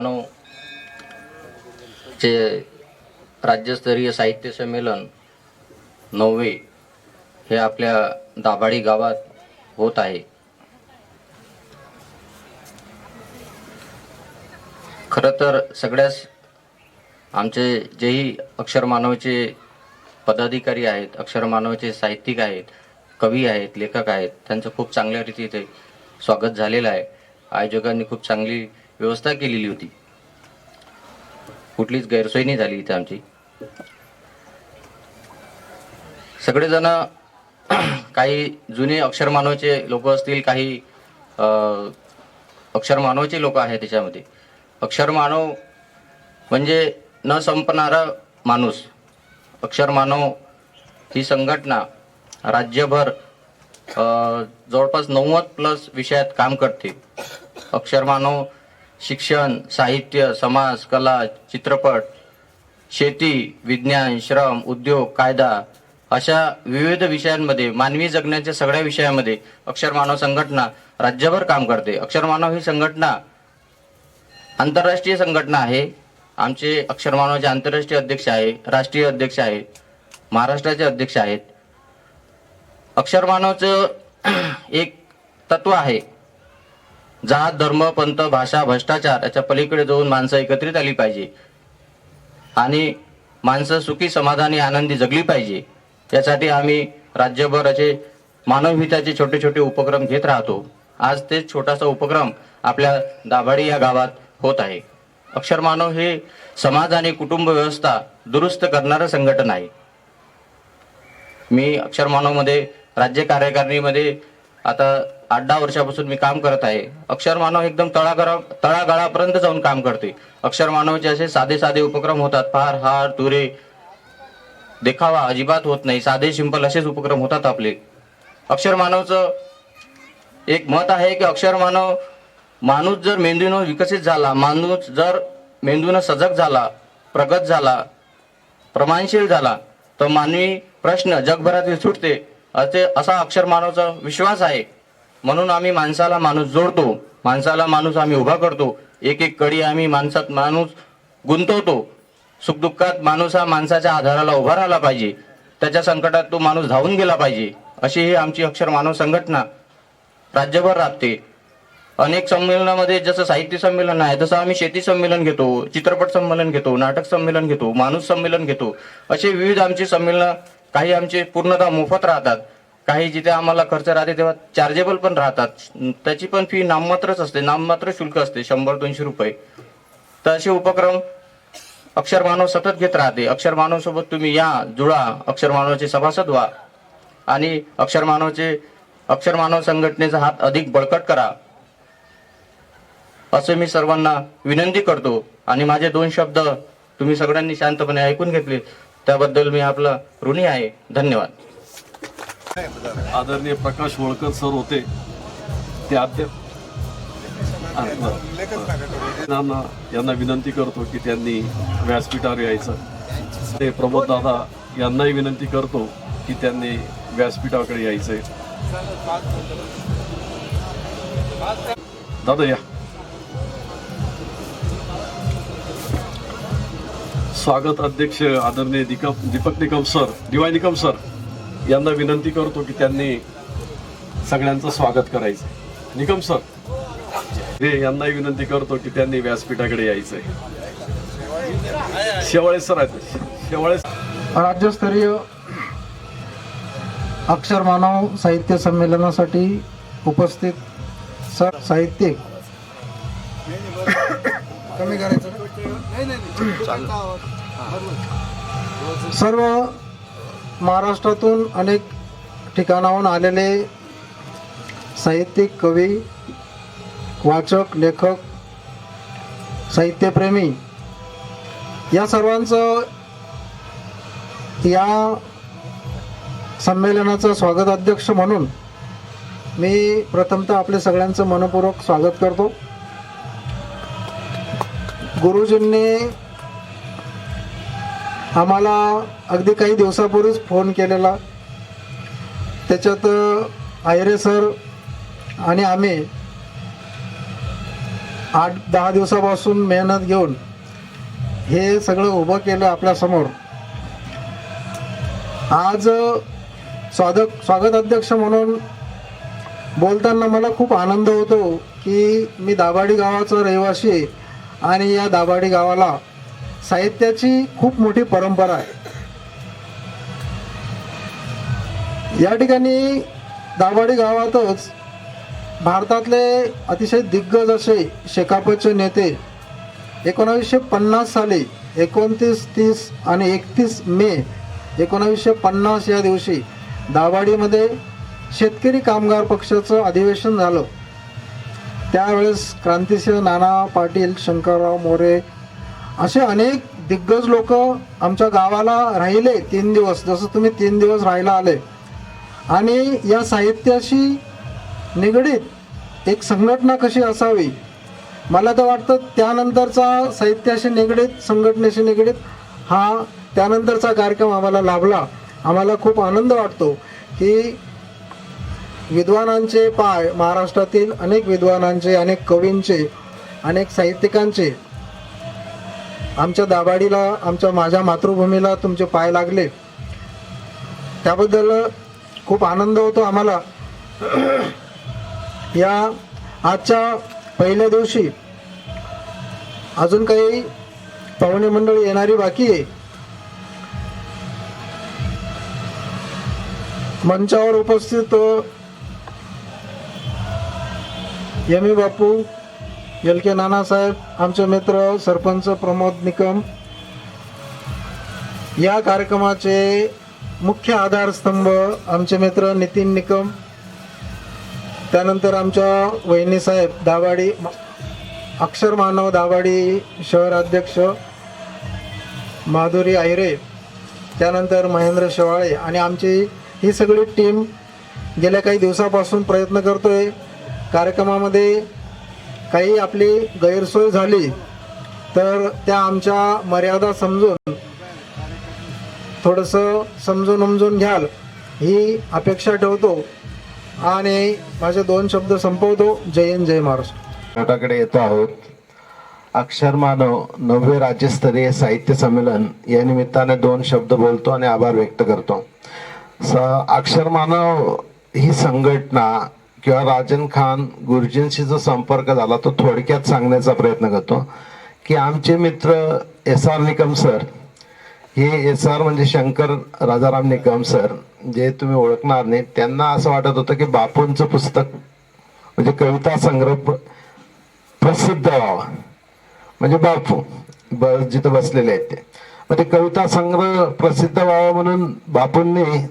No चे राज्यस्तरीय साहित्य संमेलन 9वे हे आपल्या दाभाडी गावात होत आहे। खरं तर सगळ्याच आमचे जेही अक्षर मानवचे पदाधिकारी आहेत, अक्षर मानवचे साहित्यिक आहेत, कवी आहेत, लेखक आहेत, त्यांचं खूप चांगल्या रीतीने स्वागत झालेलं आहे। आयोजकांनी खूप चांगली व्यवस्था केलेली होती, कुठलीच गैरसोय नाही झाली इथे आमची। सगळेजण काही जुने अक्षर मानवचे लोक असतील, काही अक्षर मानवचे लोक आहेत। त्याच्यामध्ये अक्षर मानव म्हणजे न संपणारा माणूस। अक्षर मानव ही संघटना राज्यभर जवळपास 90+ विषयात काम करते। अक्षर मानव शिक्षण, साहित्य, समाज, कला, चित्रपट, शेती, विज्ञान, श्रम, उद्योग, कायदा अशा विविध विषयांमध्ये, मानवी जगण्याच्या सगळ्या विषयामध्ये अक्षर मानव संघटना राज्यभर काम करते। अक्षर मानव ही संघटना आंतरराष्ट्रीय संघटना आहे। आमचे अक्षर मानवचे आंतरराष्ट्रीय अध्यक्ष आहे, राष्ट्रीय अध्यक्ष आहेत, महाराष्ट्राचे अध्यक्ष आहेत। अक्षर मानवचं एक तत्व आहे, जात, धर्म, पंथ, भाषा, भ्रष्टाचार याच्या पलीकडे जाऊन माणसं एकत्रित आली पाहिजे आणि माणसं सुखी, समाधानी, आनंदी जगली पाहिजे। यासाठी आम्ही राज्यभर असे मानवहिताचे छोटे छोटे उपक्रम घेत राहतो। आज तेच छोटासा उपक्रम आपल्या दाभाडी या गावात होत आहे। अक्षर मानव हे समाज आणि कुटुंब व्यवस्था दुरुस्त करणारं संघटन आहे। मी अक्षर मानवमध्ये राज्य कार्यकारिणीमध्ये आता 8-10 वर्षापासून मी काम करत आहे। अक्षर मानव एकदम तळागाळापर्यंत जाऊन काम करते। अक्षर मानवचे असे साधे साधे उपक्रम होतात, फार हार तुरे देखावा अजिबात होत नाही, साधे सिंपल असेच उपक्रम होतात आपले। अक्षर मानवचं एक मत आहे की अक्षर मानव, माणूस जर मेंदूनं विकसित झाला, माणूस जर मेंदूनं सजग झाला, प्रगत झाला, प्रमाणशील झाला, तर मानवी प्रश्न जगभरातील सुटते असा अक्षर मानवचा विश्वास आहे। म्हणून आम्ही माणसाला माणूस जोडतो, माणसाला माणूस आम्ही उभा करतो, एक एक कडी आम्ही माणसात माणूस गुंतवतो। सुखदुःखात माणूस हा माणसाच्या आधाराला उभा राहिला पाहिजे, त्याच्या संकटात तो माणूस धावून गेला पाहिजे, अशी ही आमची अक्षर मानव संघटना राज्यभर राबते। अनेक संमेलनामध्ये जसं साहित्य संमेलन आहे, तसं आम्ही शेती संमेलन घेतो, चित्रपट संमेलन घेतो, नाटक संमेलन घेतो, माणूस संमेलन घेतो। असे विविध आमचे संमेलन, काही आमचे पूर्णतः मोफत राहतात, काही जिथे आम्हाला खर्च राहते तेव्हा चार्जेबल पण राहतात, त्याची पण फी नाममात्रच असते, नाममात्र शुल्क असते, 100-200 रुपये। तर असे उपक्रम अक्षर मानव सतत घेत राहते। अक्षर मानव सोबत तुम्ही या, जुळा, अक्षर मानवचे सभासद व्हा आणि अक्षर मानव संघटनेचा हात अधिक बळकट करा, असे मी सर्वांना विनंती करतो। आणि माझे 2 शब्द तुम्ही सगळ्यांनी शांतपणे ऐकून घेतले त्याबद्दल मी आपला ऋणी आहे। धन्यवाद। आदरणीय प्रकाश वळकर सर होते, ते यांना विनंती करतो की त्यांनी व्यासपीठावर यायचं। ते प्रमोद दादा यांनाही विनंती करतो की त्यांनी व्यासपीठाकडे यायचंय। दादा या। स्वागत अध्यक्ष आदरणीय Deepak Nikam sir, DY Nikam sir यांना विनंती करतो की त्यांनी सगळ्यांचं स्वागत करायचं। निकम सर हे यांनाही विनंती करतो की त्यांनी व्यासपीठाकडे यायचंय। शेवाळे सर आहेत, शेवाळे। राज्यस्तरीय अक्षर मानव साहित्य संमेलनासाठी उपस्थित सर साहित्यिक कमी करायचं सर्व महाराष्ट्रातून अनेक ठिकाणाहून आलेले साहित्यिक, कवी, वाचक, लेखक, साहित्यप्रेमी या सर्वांचं या संमेलनाचा स्वागत अध्यक्ष म्हणून मी प्रथमतः आपले सगळ्यांचं मनपूर्वक स्वागत करतो। गुरुजींनी आम्हाला अगदी काही दिवसापूर्वीच फोन केलेला, त्याच्यात आयरे सर आणि आम्ही 8-10 दिवसापासून मेहनत घेऊन हे सगळं उभं केलं आपल्यासमोर. आज स्वागत अध्यक्ष म्हणून बोलताना मला खूप आनंद होतो की मी दाभाडी गावाचा रहिवासी आहे आणि या दाभाडी गावाला साहित्याची खूप मोठी परंपरा आहे. या ठिकाणी दाभाडी गावातच भारतातले अतिशय दिग्गज असे शेकापचे नेते 1950 साली 29, 30 आणि 31 मे 1950 या दिवशी दाभाडीमध्ये शेतकरी कामगार पक्षाचं अधिवेशन झालं. त्यावेळेस क्रांतिसिंह नाना पाटील, शंकरराव मोरे असे अनेक दिग्गज लोक आमच्या गावाला राहिले 3 दिवस, जसं तुम्ही 3 दिवस राहायला आले. आणि या साहित्याशी निगडीत एक संघटना कशी असावी, मला तर वाटतं त्यानंतरचा साहित्याशी निगडीत, संघटनेशी निगडीत हा त्यानंतरचा कार्यक्रम आम्हाला लाभला. आम्हाला खूप आनंद वाटतो की विद्वानांचे पाय, महाराष्ट्रातील अनेक विद्वानांचे, अनेक कवींचे, अनेक साहित्यिकांचे आमच्या दाभाडीला, माझ्या मातृभूमीला तुमचे पाय लागले. त्याबद्दल खूप आनंद होतो आम्हाला. या आजच्या पहिल्या दिवशी अजून काही पाहुणे मंडळी येणारी बाकी आहे. मंचावर उपस्थित यमी बापू, LK नानासाहेब, आमचे मित्र सरपंच प्रमोद निकम, या कार्यक्रमाचे मुख्य आधारस्तंभ आमचे मित्र नितीन निकम, त्यानंतर आमच्या वहिनीसाहेब दाभाडी, अक्षर मानव दाभाडी शहर अध्यक्ष माधुरी आहिरे, त्यानंतर महेंद्र शेवाळे आणि आमची ही सगळी टीम गेल्या काही दिवसापासून प्रयत्न करतोय. कार्यक्रमामध्ये काही आपली गैरसोय झाली तर त्या आमच्या मर्यादा समजून थोडंसं समजून उमजून घ्याल ही अपेक्षा ठेवतो आणि माझे 2 शब्द संपवतो. जय हिंद, जय महाराष्ट्र. गटाकडे येतो आहोत. अक्षर मानव 9वे राज्यस्तरीय साहित्य संमेलन या निमित्ताने 2 शब्द बोलतो आणि आभार व्यक्त करतो. अक्षर मानव ही संघटना किंवा राजन खान गुरुजींशी जो संपर्क झाला तो थोडक्यात सांगण्याचा प्रयत्न करतो की आमचे मित्र SR निकम सर, हे SR म्हणजे शंकर राजाराम निकम सर, जे तुम्ही ओळखणार नाही, त्यांना असं वाटत होतं की बापूंचं पुस्तक म्हणजे कविता संग्रह प्रसिद्ध व्हावा, म्हणजे बापू जिथं बसलेले आहेत ते, मग ते कविता संग्रह प्रसिद्ध व्हावा म्हणून बापूंनी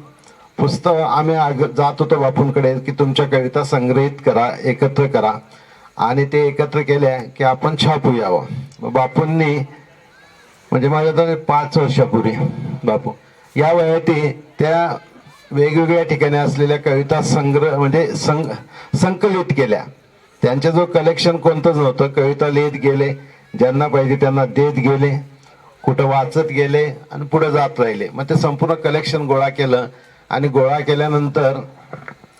पुस्तक, आम्ही जात होतो बापूंकडे की तुमच्या कविता संग्रहित करा, एकत्र करा, आणि ते एकत्र केल्या की आपण छापू यावं. मग बापूंनी, म्हणजे माझ्या 5 वर्षापूर्वी बापू या वयात त्या वेगवेगळ्या ठिकाणी असलेल्या कविता संग्रह म्हणजे संकलित केल्या. त्यांच्या जो कलेक्शन कोणतंच नव्हतं, कविता लिहित गेले, ज्यांना पाहिजे त्यांना देत गेले, कुठं वाचत गेले आणि पुढे जात राहिले. मग ते संपूर्ण कलेक्शन गोळा केलं आणि गोळा केल्यानंतर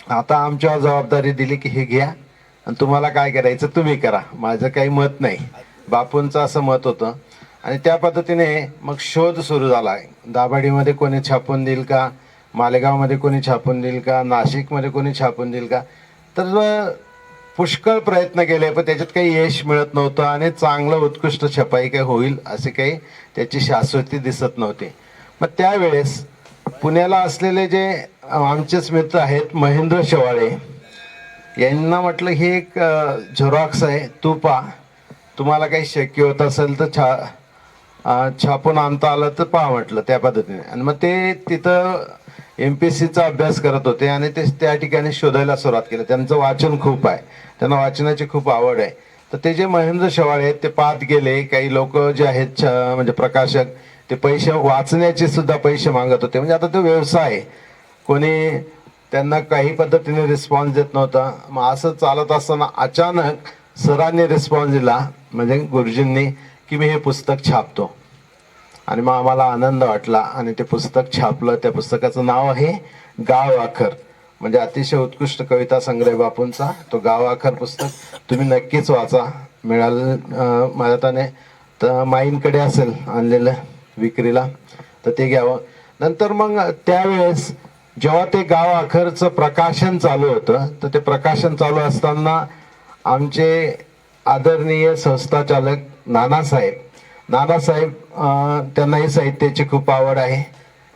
आता आमच्यावर जबाबदारी दिली की हे घ्या आणि तुम्हाला काय करायचं तुम्ही करा, माझं काही मत नाही. बापूंचं असं मत होतं आणि त्या पद्धतीने मग शोध सुरू झाला. दाभाडीमध्ये कोणी छापून देईल का, मालेगावमध्ये कोणी छापून देईल का, नाशिकमध्ये कोणी छापून देईल का, तर पुष्कळ प्रयत्न केले पण त्याच्यात काही यश मिळत नव्हतं आणि चांगलं उत्कृष्ट छपाई काही होईल असे काही त्याची शाश्वती दिसत नव्हती. मग त्यावेळेस पुण्याला असलेले जे आमचेच मित्र आहेत महेंद्र शेवाळे यांना म्हटलं हे एक झेरॉक्स आहे, तू पहा, तुम्हाला काही शक्य होत असेल तर छापून आणता आलं तर पहा म्हटलं त्या पद्धतीने. आणि मग ते तिथं MPSCचा अभ्यास करत होते आणि ते त्या ठिकाणी शोधायला सुरुवात केली. त्यांचं वाचन खूप आहे, त्यांना वाचनाची खूप आवड आहे. तर ते जे महेंद्र शेवाळे आहेत ते पाहत गेले. काही लोक जे आहेत म्हणजे प्रकाशक, ते पैसे वाचण्याचे सुद्धा पैसे मागत होते. म्हणजे आता तो व्यवसाय आहे, कोणी त्यांना काही पद्धतीने रिस्पॉन्स देत नव्हता. मग असं चालत असताना अचानक सरांनी रिस्पॉन्स दिला, म्हणजे गुरुजींनी, की मी हे पुस्तक छापतो. आणि मग आम्हाला आनंद वाटला आणि ते पुस्तक छापलं. त्या पुस्तकाचं नाव आहे गाव आखर, म्हणजे अतिशय उत्कृष्ट कविता संग्रह बापूंचा. तो गाव आखर पुस्तक तुम्ही नक्कीच वाचा. मिळालं माझ्याने तर माईंकडे असेल आणलेलं विक्रीला, तर ते घ्यावं. नंतर मग त्यावेळेस जेव्हा ते गाव अखरचं प्रकाशन चालू होतं, तर ते प्रकाशन चालू असताना आमचे आदरणीय संस्थाचालक नानासाहेब त्यांनाही साहित्याची खूप आवड आहे,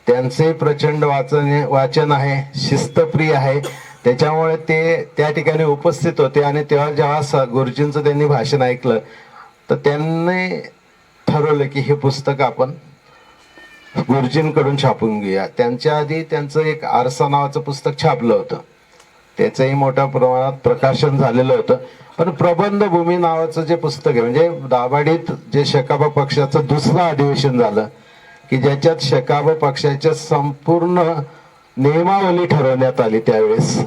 त्यांचे प्रचंड वाचन आहे, शिस्तप्रिय आहे, त्याच्यामुळे ते त्या ठिकाणी उपस्थित होते. आणि तेव्हा जेव्हा गुरुजींचं त्यांनी भाषण ऐकलं तर त्यांनी ठरवलं की हे पुस्तक आपण गुरुजींकडून छापून घेऊया. त्यांच्या आधी त्यांचं एक आरसा नावाचं पुस्तक छापलं होतं, त्याचंही मोठ्या प्रमाणात प्रकाशन झालेलं होतं. पण प्रबंधभूमी नावाचं जे पुस्तक आहे, म्हणजे दाभाडीत जे शेकाप पक्षाचं दुसरं अधिवेशन झालं की ज्याच्यात शेकाप पक्षाच्या संपूर्ण नियमावली ठरवण्यात आली, त्यावेळेस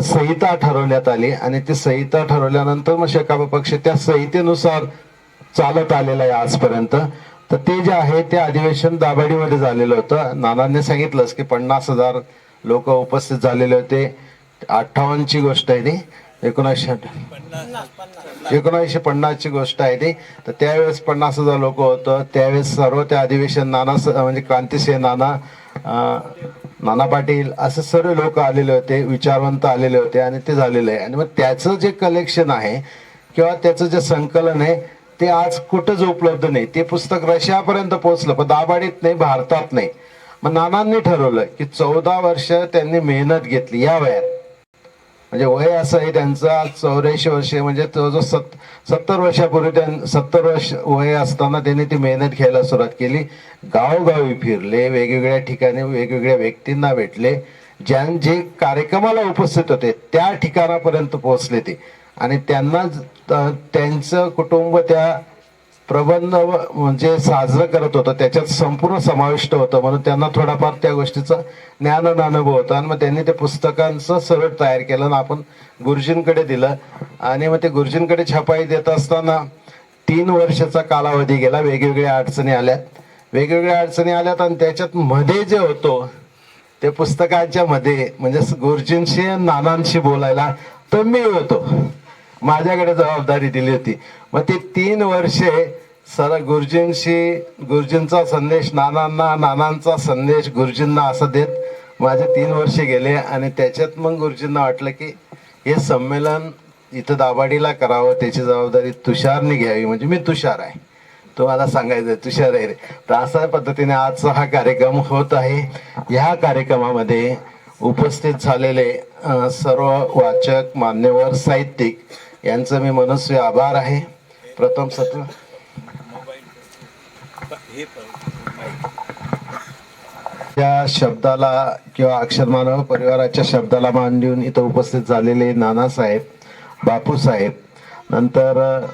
संहिता ठरवण्यात आली. आणि ती संहिता ठरवल्यानंतर मग शेकाप पक्ष त्या संहितेनुसार चालत आलेला आहे आजपर्यंत. तर ते जे आहे ते अधिवेशन दाभाडीमध्ये झालेलं होतं. नानांनी सांगितलंच की 50,000 लोक उपस्थित झालेले होते. 58ची गोष्ट आहे ती, 1950 ची गोष्ट आहे ती. तर त्यावेळेस 50,000 लोक होतं. त्यावेळेस सर्व ते अधिवेशन म्हणजे क्रांतिसिंह नाना पाटील असे सर्व लोक आलेले होते, विचारवंत आलेले होते आणि ते झालेलं आहे. आणि मग त्याचं जे कलेक्शन आहे किंवा त्याचं जे संकलन आहे ते आज कुठंच उपलब्ध नाही. ते पुस्तक रशियापर्यंत पोहोचलं पण दाभाडीत नाही, भारतात नाही. मग नानांनी ठरवलं की 14 वर्ष त्यांनी मेहनत घेतली या वयात, म्हणजे वय असं आहे त्यांचं आज 84 वर्ष, म्हणजे तो जो 70 वर्षापूर्वी 70 वर्ष वय असताना त्यांनी ती मेहनत घ्यायला सुरुवात केली. गावोगावी फिरले, वेगवेगळ्या ठिकाणी वेगवेगळ्या व्यक्तींना भेटले, जे कार्यक्रमाला उपस्थित होते त्या ठिकाणापर्यंत पोहोचले ते. आणि त्यांना त्यांचं कुटुंब त्या प्रबंध म्हणजे साजरं करत होतं, त्याच्यात संपूर्ण समाविष्ट होतं, म्हणून त्यांना थोडाफार त्या गोष्टीचं ज्ञान अनुभव होता. आणि मग त्यांनी ते पुस्तकांचं सरळ तयार केलं आणि आपण गुरुजींकडे दिलं. आणि मग ते गुरुजींकडे छापाई देत असताना 3 वर्षाचा कालावधी गेला. वेगवेगळ्या अडचणी आल्यात आणि त्याच्यात मध्ये जे होतो ते पुस्तकांच्या मध्ये म्हणजे गुरुजींशी नानांशी बोलायला तर मी होतो, माझ्याकडे जबाबदारी दिली होती. मग ते 3 वर्षे गुरुजींचा संदेश नानांना, नानांचा संदेश गुरुजींना असं देत माझे 3 वर्षे गेले. आणि त्याच्यात मग गुरुजींना वाटलं की हे संमेलन इथं दाभाडीला करावं, त्याची जबाबदारी तुषारने घ्यावी. म्हणजे मी तुषार आहे, तुम्हाला सांगायचं तुषार आहे रे. तर अशा पद्धतीने आजचा हा कार्यक्रम होत आहे. ह्या कार्यक्रमामध्ये उपस्थित झालेले सर्व वाचक, मान्यवर, साहित्यिक यांचं मी मनस्वी आभार आहे. प्रथम सत्र त्या शब्दाला किंवा अक्षरमानव परिवाराच्या शब्दाला मान देऊन इथं उपस्थित झालेले नानासाहेब, बापूसाहेब, नंतर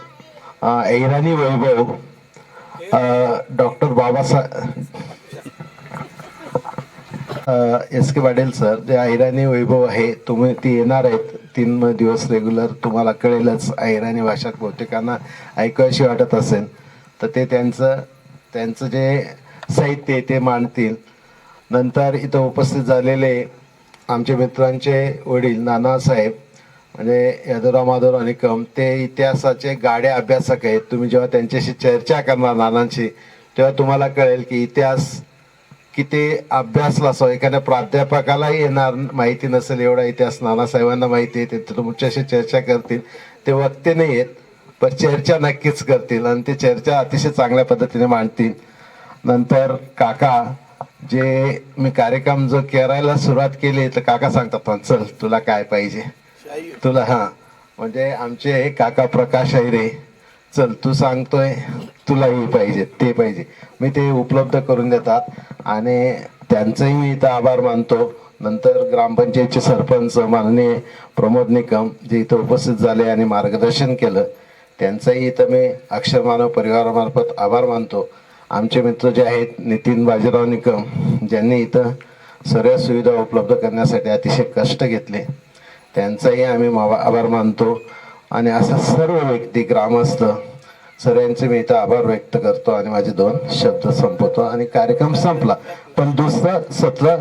Airani Vaibhav, doctor Babasaheb S.K. Patil sir, जे ऐराणी वैभव आहे, तुम्ही ती येणार आहेत 3 दिवस रेग्युलर, तुम्हाला कळेलच. ऐराणी भाषा बहुतेकांना ऐकावीशी वाटत असेल तर ते त्यांचं जे साहित्य आहे ते मांडतील. नंतर इथं उपस्थित झालेले आमचे मित्रांचे वडील नानासाहेब म्हणजे यादवराव माधवराव निकम, ते इतिहासाचे गाढे अभ्यासक आहेत. तुम्ही जेव्हा त्यांच्याशी चर्चा करणार नानांशी तेव्हा तुम्हाला कळेल की इतिहास किती अभ्यासला असो. एखाद्या प्राध्यापकालाही येणार माहिती नसेल एवढा इतिहास नानासाहेबांना माहिती आहे. ते तुमच्याशी चर्चा करतील. ते वक्ते नाही आहेत पण चर्चा नक्कीच करतील आणि ते चर्चा अतिशय चांगल्या पद्धतीने मांडतील. नंतर काका, जे मी कार्यक्रम जो करायला सुरुवात केली तर काका सांगतात चल तुला काय पाहिजे, तुला म्हणजे आमचे काका प्रकाश ऐरे, चल तू सांगतोय तुला हे पाहिजे ते पाहिजे, मी ते उपलब्ध करून देतात. आणि त्यांचंही मी इथं आभार मानतो. नंतर ग्रामपंचायतचे सरपंच माननीय प्रमोद निकम जे इथं उपस्थित झाले आणि मार्गदर्शन केलं, त्यांचाही इथं मी अक्षरमानव परिवारामार्फत आभार मानतो. आमचे मित्र जे आहेत नितीन बाजीराव निकम, ज्यांनी इथं सर्व सुविधा उपलब्ध करण्यासाठी अतिशय कष्ट घेतले, त्यांचाही आम्ही आभार मानतो. आणि असा सर्व व्यक्ती, ग्रामस्थ सर्वांचे मी इथं आभार व्यक्त करतो आणि माझे 2 शब्द संपवतो आणि कार्यक्रम संपला. पण दुसरं सत्र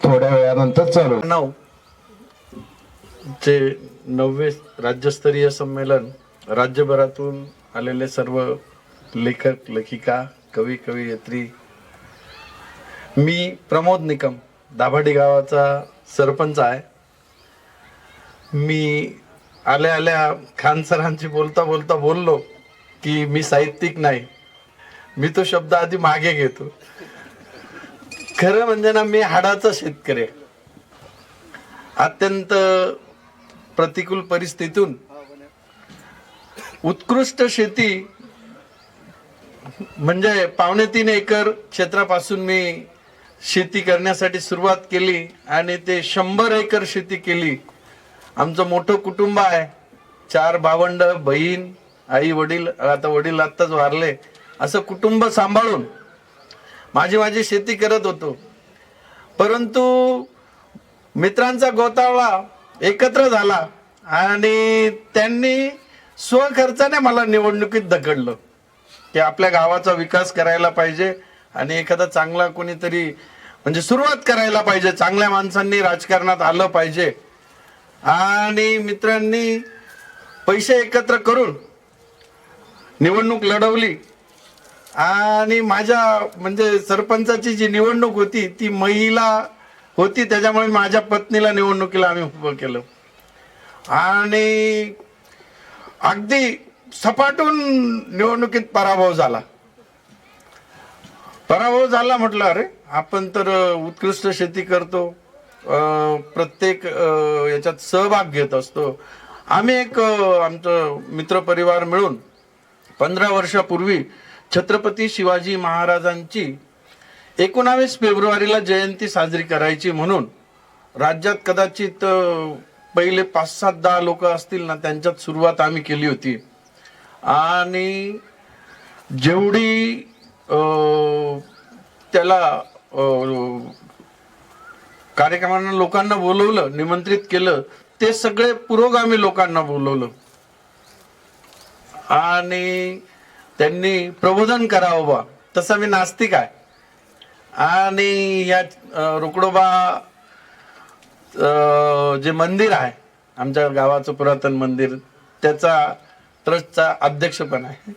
थोड्या वेळानंतर चालू. चे 9वे राज्यस्तरीय संमेलन राज्यभरातून आलेले सर्व लेखक लेखिका कवी कवयित्री, मी प्रमोद निकम दाभाडी गावाचा सरपंच आहे. मी आल्या आल्या खान सरांची बोलता बोलता बोललो की मी साहित्यिक नाही. मी तो शब्द आधी मागे घेतो. खरं म्हणजे ना, मी हाडाचा शेतकरी आहे. अत्यंत प्रतिकूल परिस्थितीतून उत्कृष्ट शेती म्हणजे 3.5 एकर क्षेत्रापासून मी शेती करण्यासाठी सुरुवात केली आणि ते 100 एकर शेती केली. आमचं मोठं कुटुंब आहे, 4 भावंड, बहीण, आई वडील, आता वडील आत्ताच वारले. असं कुटुंब सांभाळून माझी शेती करत होतो. परंतु मित्रांचा गोतावळा एकत्र झाला आणि त्यांनी स्वखर्चाने मला निवडणुकीत ढकललं की आपल्या गावाचा विकास करायला पाहिजे आणि एखादा चांगला कोणीतरी म्हणजे सुरुवात करायला पाहिजे, चांगल्या माणसांनी राजकारणात आलं पाहिजे. आणि मित्रांनी पैसे एकत्र करून निवडणूक लढवली आणि माझ्या म्हणजे सरपंचाची जी निवडणूक होती ती महिला होती, त्याच्यामुळे माझ्या पत्नीला निवडणुकीला आम्ही उभं केलं आणि अगदी सपाटून निवडणुकीत पराभव झाला. म्हटलं अरे आपण तर उत्कृष्ट शेती करतो, प्रत्येक याच्यात सहभाग घेत असतो. आम्ही एक आमचं मित्रपरिवार मिळून 15 वर्षापूर्वी छत्रपती शिवाजी महाराजांची 19 फेब्रुवारीला जयंती साजरी करायची म्हणून राज्यात कदाचित पहिले 5-7-10 लोक असतील ना, त्यांच्यात सुरुवात आम्ही केली होती. आणि जेवढी त्याला कार्यक्रमांना लोकांना बोलवलं, निमंत्रित केलं, ते सगळे पुरोगामी लोकांना बोलवलं आणि त्यांनी प्रबोधन करावं बा. तसं मी नास्तिक आहे आणि या रोकडोबा जे मंदिर आहे आमच्या गावाचं पुरातन मंदिर, त्याचा ट्रस्टचा अध्यक्ष पण आहे.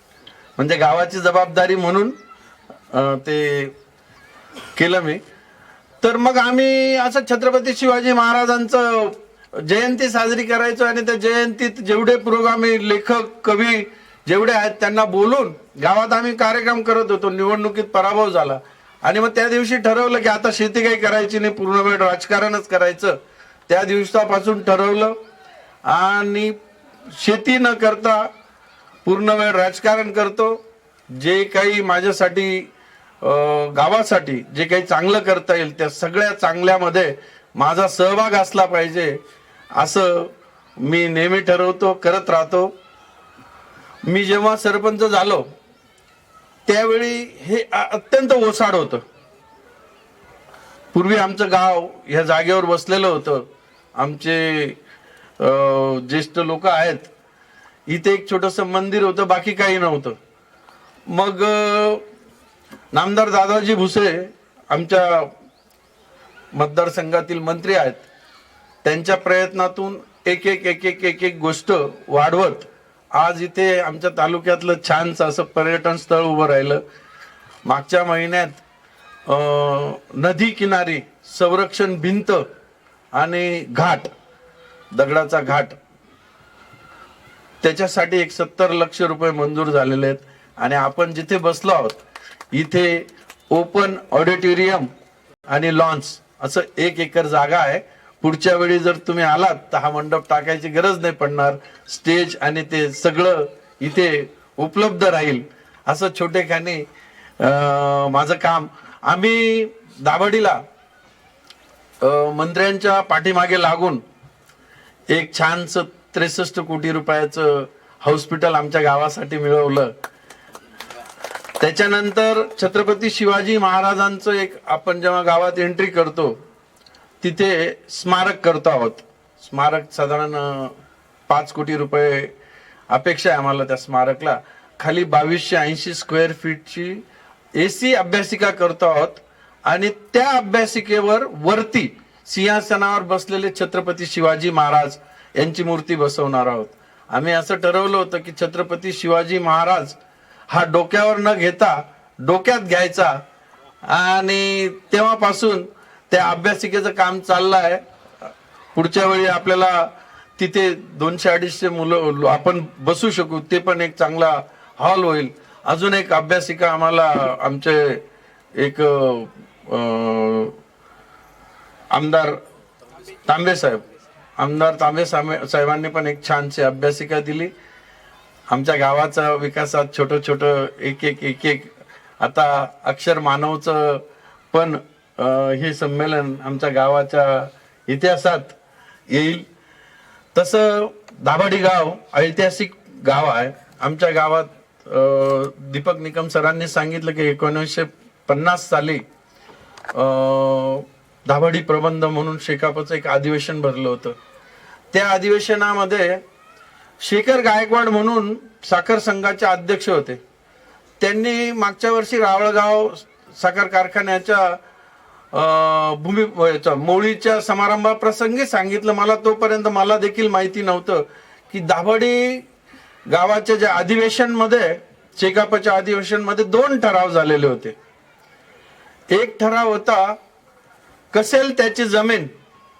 म्हणजे गावाची जबाबदारी म्हणून ते केलं मी. तर मग आम्ही असं छत्रपती शिवाजी महाराजांचं जयंती साजरी करायचो आणि त्या जयंतीत जेवढे पुरोगामी लेखक कवी जेवढे आहेत त्यांना बोलून गावात आम्ही कार्यक्रम करत होतो. निवडणुकीत पराभव झाला आणि मग त्या दिवशी ठरवलं की आता शेती काही करायची नाही, पूर्ण वेळ राजकारणच करायचं. त्या दिवसापासून ठरवलं आणि शेती न करता पूर्ण वेळ राजकारण करतो. जे काही माझ्यासाठी गावासाठी जे काही चांगलं करता येईल त्या सगळ्या चांगल्यामध्ये माझा सहभाग असला पाहिजे असं मी नेहमी ठरवतो, करत राहतो. मी जेव्हा सरपंच झालो त्यावेळी हे अत्यंत ओसाड होतं. पूर्वी आमचं गाव ह्या जागेवर बसलेलं होतं. आमचे ज्येष्ठ लोक आहेत, इथे एक छोटंसं मंदिर होतं, बाकी काही नव्हतं. मग नामदार दादाजी भुसे आमच्या मतदारसंघातील मंत्री आहेत, त्यांच्या प्रयत्नातून एक एक गोष्ट वाढवत आज इथे आमच्या तालुक्यातलं छानसं असं पर्यटन स्थळ उभं राहिलं. मागच्या महिन्यात नदी किनारी संरक्षण भिंत आणि घाट, दगडाचा घाट, त्याच्यासाठी 70 लक्ष रुपये मंजूर झालेले आहेत. आणि आपण जिथे बसलो आहोत इथे ओपन ऑडिटोरियम आणि लॉन्स असं 1 एकर जागा आहे. पुढच्या वेळी जर तुम्ही आलात तर हा मंडप टाकायची गरज नाही पडणार. स्टेज आणि ते सगळं इथे उपलब्ध राहील. असं छोटेखानी माझं काम. आम्ही दाभाडीला मंत्र्यांच्या पाठीमागे लागून एक छानसं 63 कोटी रुपयाचं हॉस्पिटल आमच्या गावासाठी मिळवलं. त्याच्यानंतर छत्रपती शिवाजी महाराजांचं एक आपण जेव्हा गावात एंट्री करतो तिथे स्मारक करतो आहोत. स्मारक साधारण 5 कोटी रुपये अपेक्षा आहे आम्हाला त्या स्मारकला. खाली 2280 स्क्वेअर फीटची AC अभ्यासिका करतो आहोत आणि त्या अभ्यासिकेवर वरती सिंहासनावर बसलेले छत्रपती शिवाजी महाराज यांची मूर्ती बसवणार आहोत. आम्ही असं ठरवलं होतं की छत्रपती शिवाजी महाराज हा डोक्यावर न घेता डोक्यात घ्यायचा, आणि तेव्हापासून त्या अभ्यासिकेचं काम चाललं आहे. पुढच्या वेळी आपल्याला तिथे 200-250 मुलं आपण बसू शकू, ते पण एक चांगला हॉल होईल. अजून एक अभ्यासिका आम्हाला आमचे एक आमदार तांबे साहेबांनी पण एक छानशी अभ्यासिका दिली. आमच्या गावाचा विकासात छोटं एक आता अक्षर मानवचं पण हे संमेलन आमच्या गावाच्या इतिहासात येईल. तसं दाभाडी गाव ऐतिहासिक गाव आहे. आमच्या गावात दीपक निकम सरांनी सांगितलं की 1950 साली दाभाडी प्रबंध म्हणून शेकापचं एक अधिवेशन भरलं होतं. त्या अधिवेशनामध्ये शेखर गायकवाड म्हणून साखर संघाचे अध्यक्ष होते. त्यांनी मागच्या वर्षी रावळगाव साखर कारखान्याच्या मोळीच्या समारंभाप्रसंगी सांगितलं, मला देखील माहिती नव्हतं की दाभाडी गावाच्या ज्या अधिवेशनमध्ये शेकापच्या अधिवेशनमध्ये 2 ठराव झालेले होते. एक ठराव होता कसेल त्याची जमीन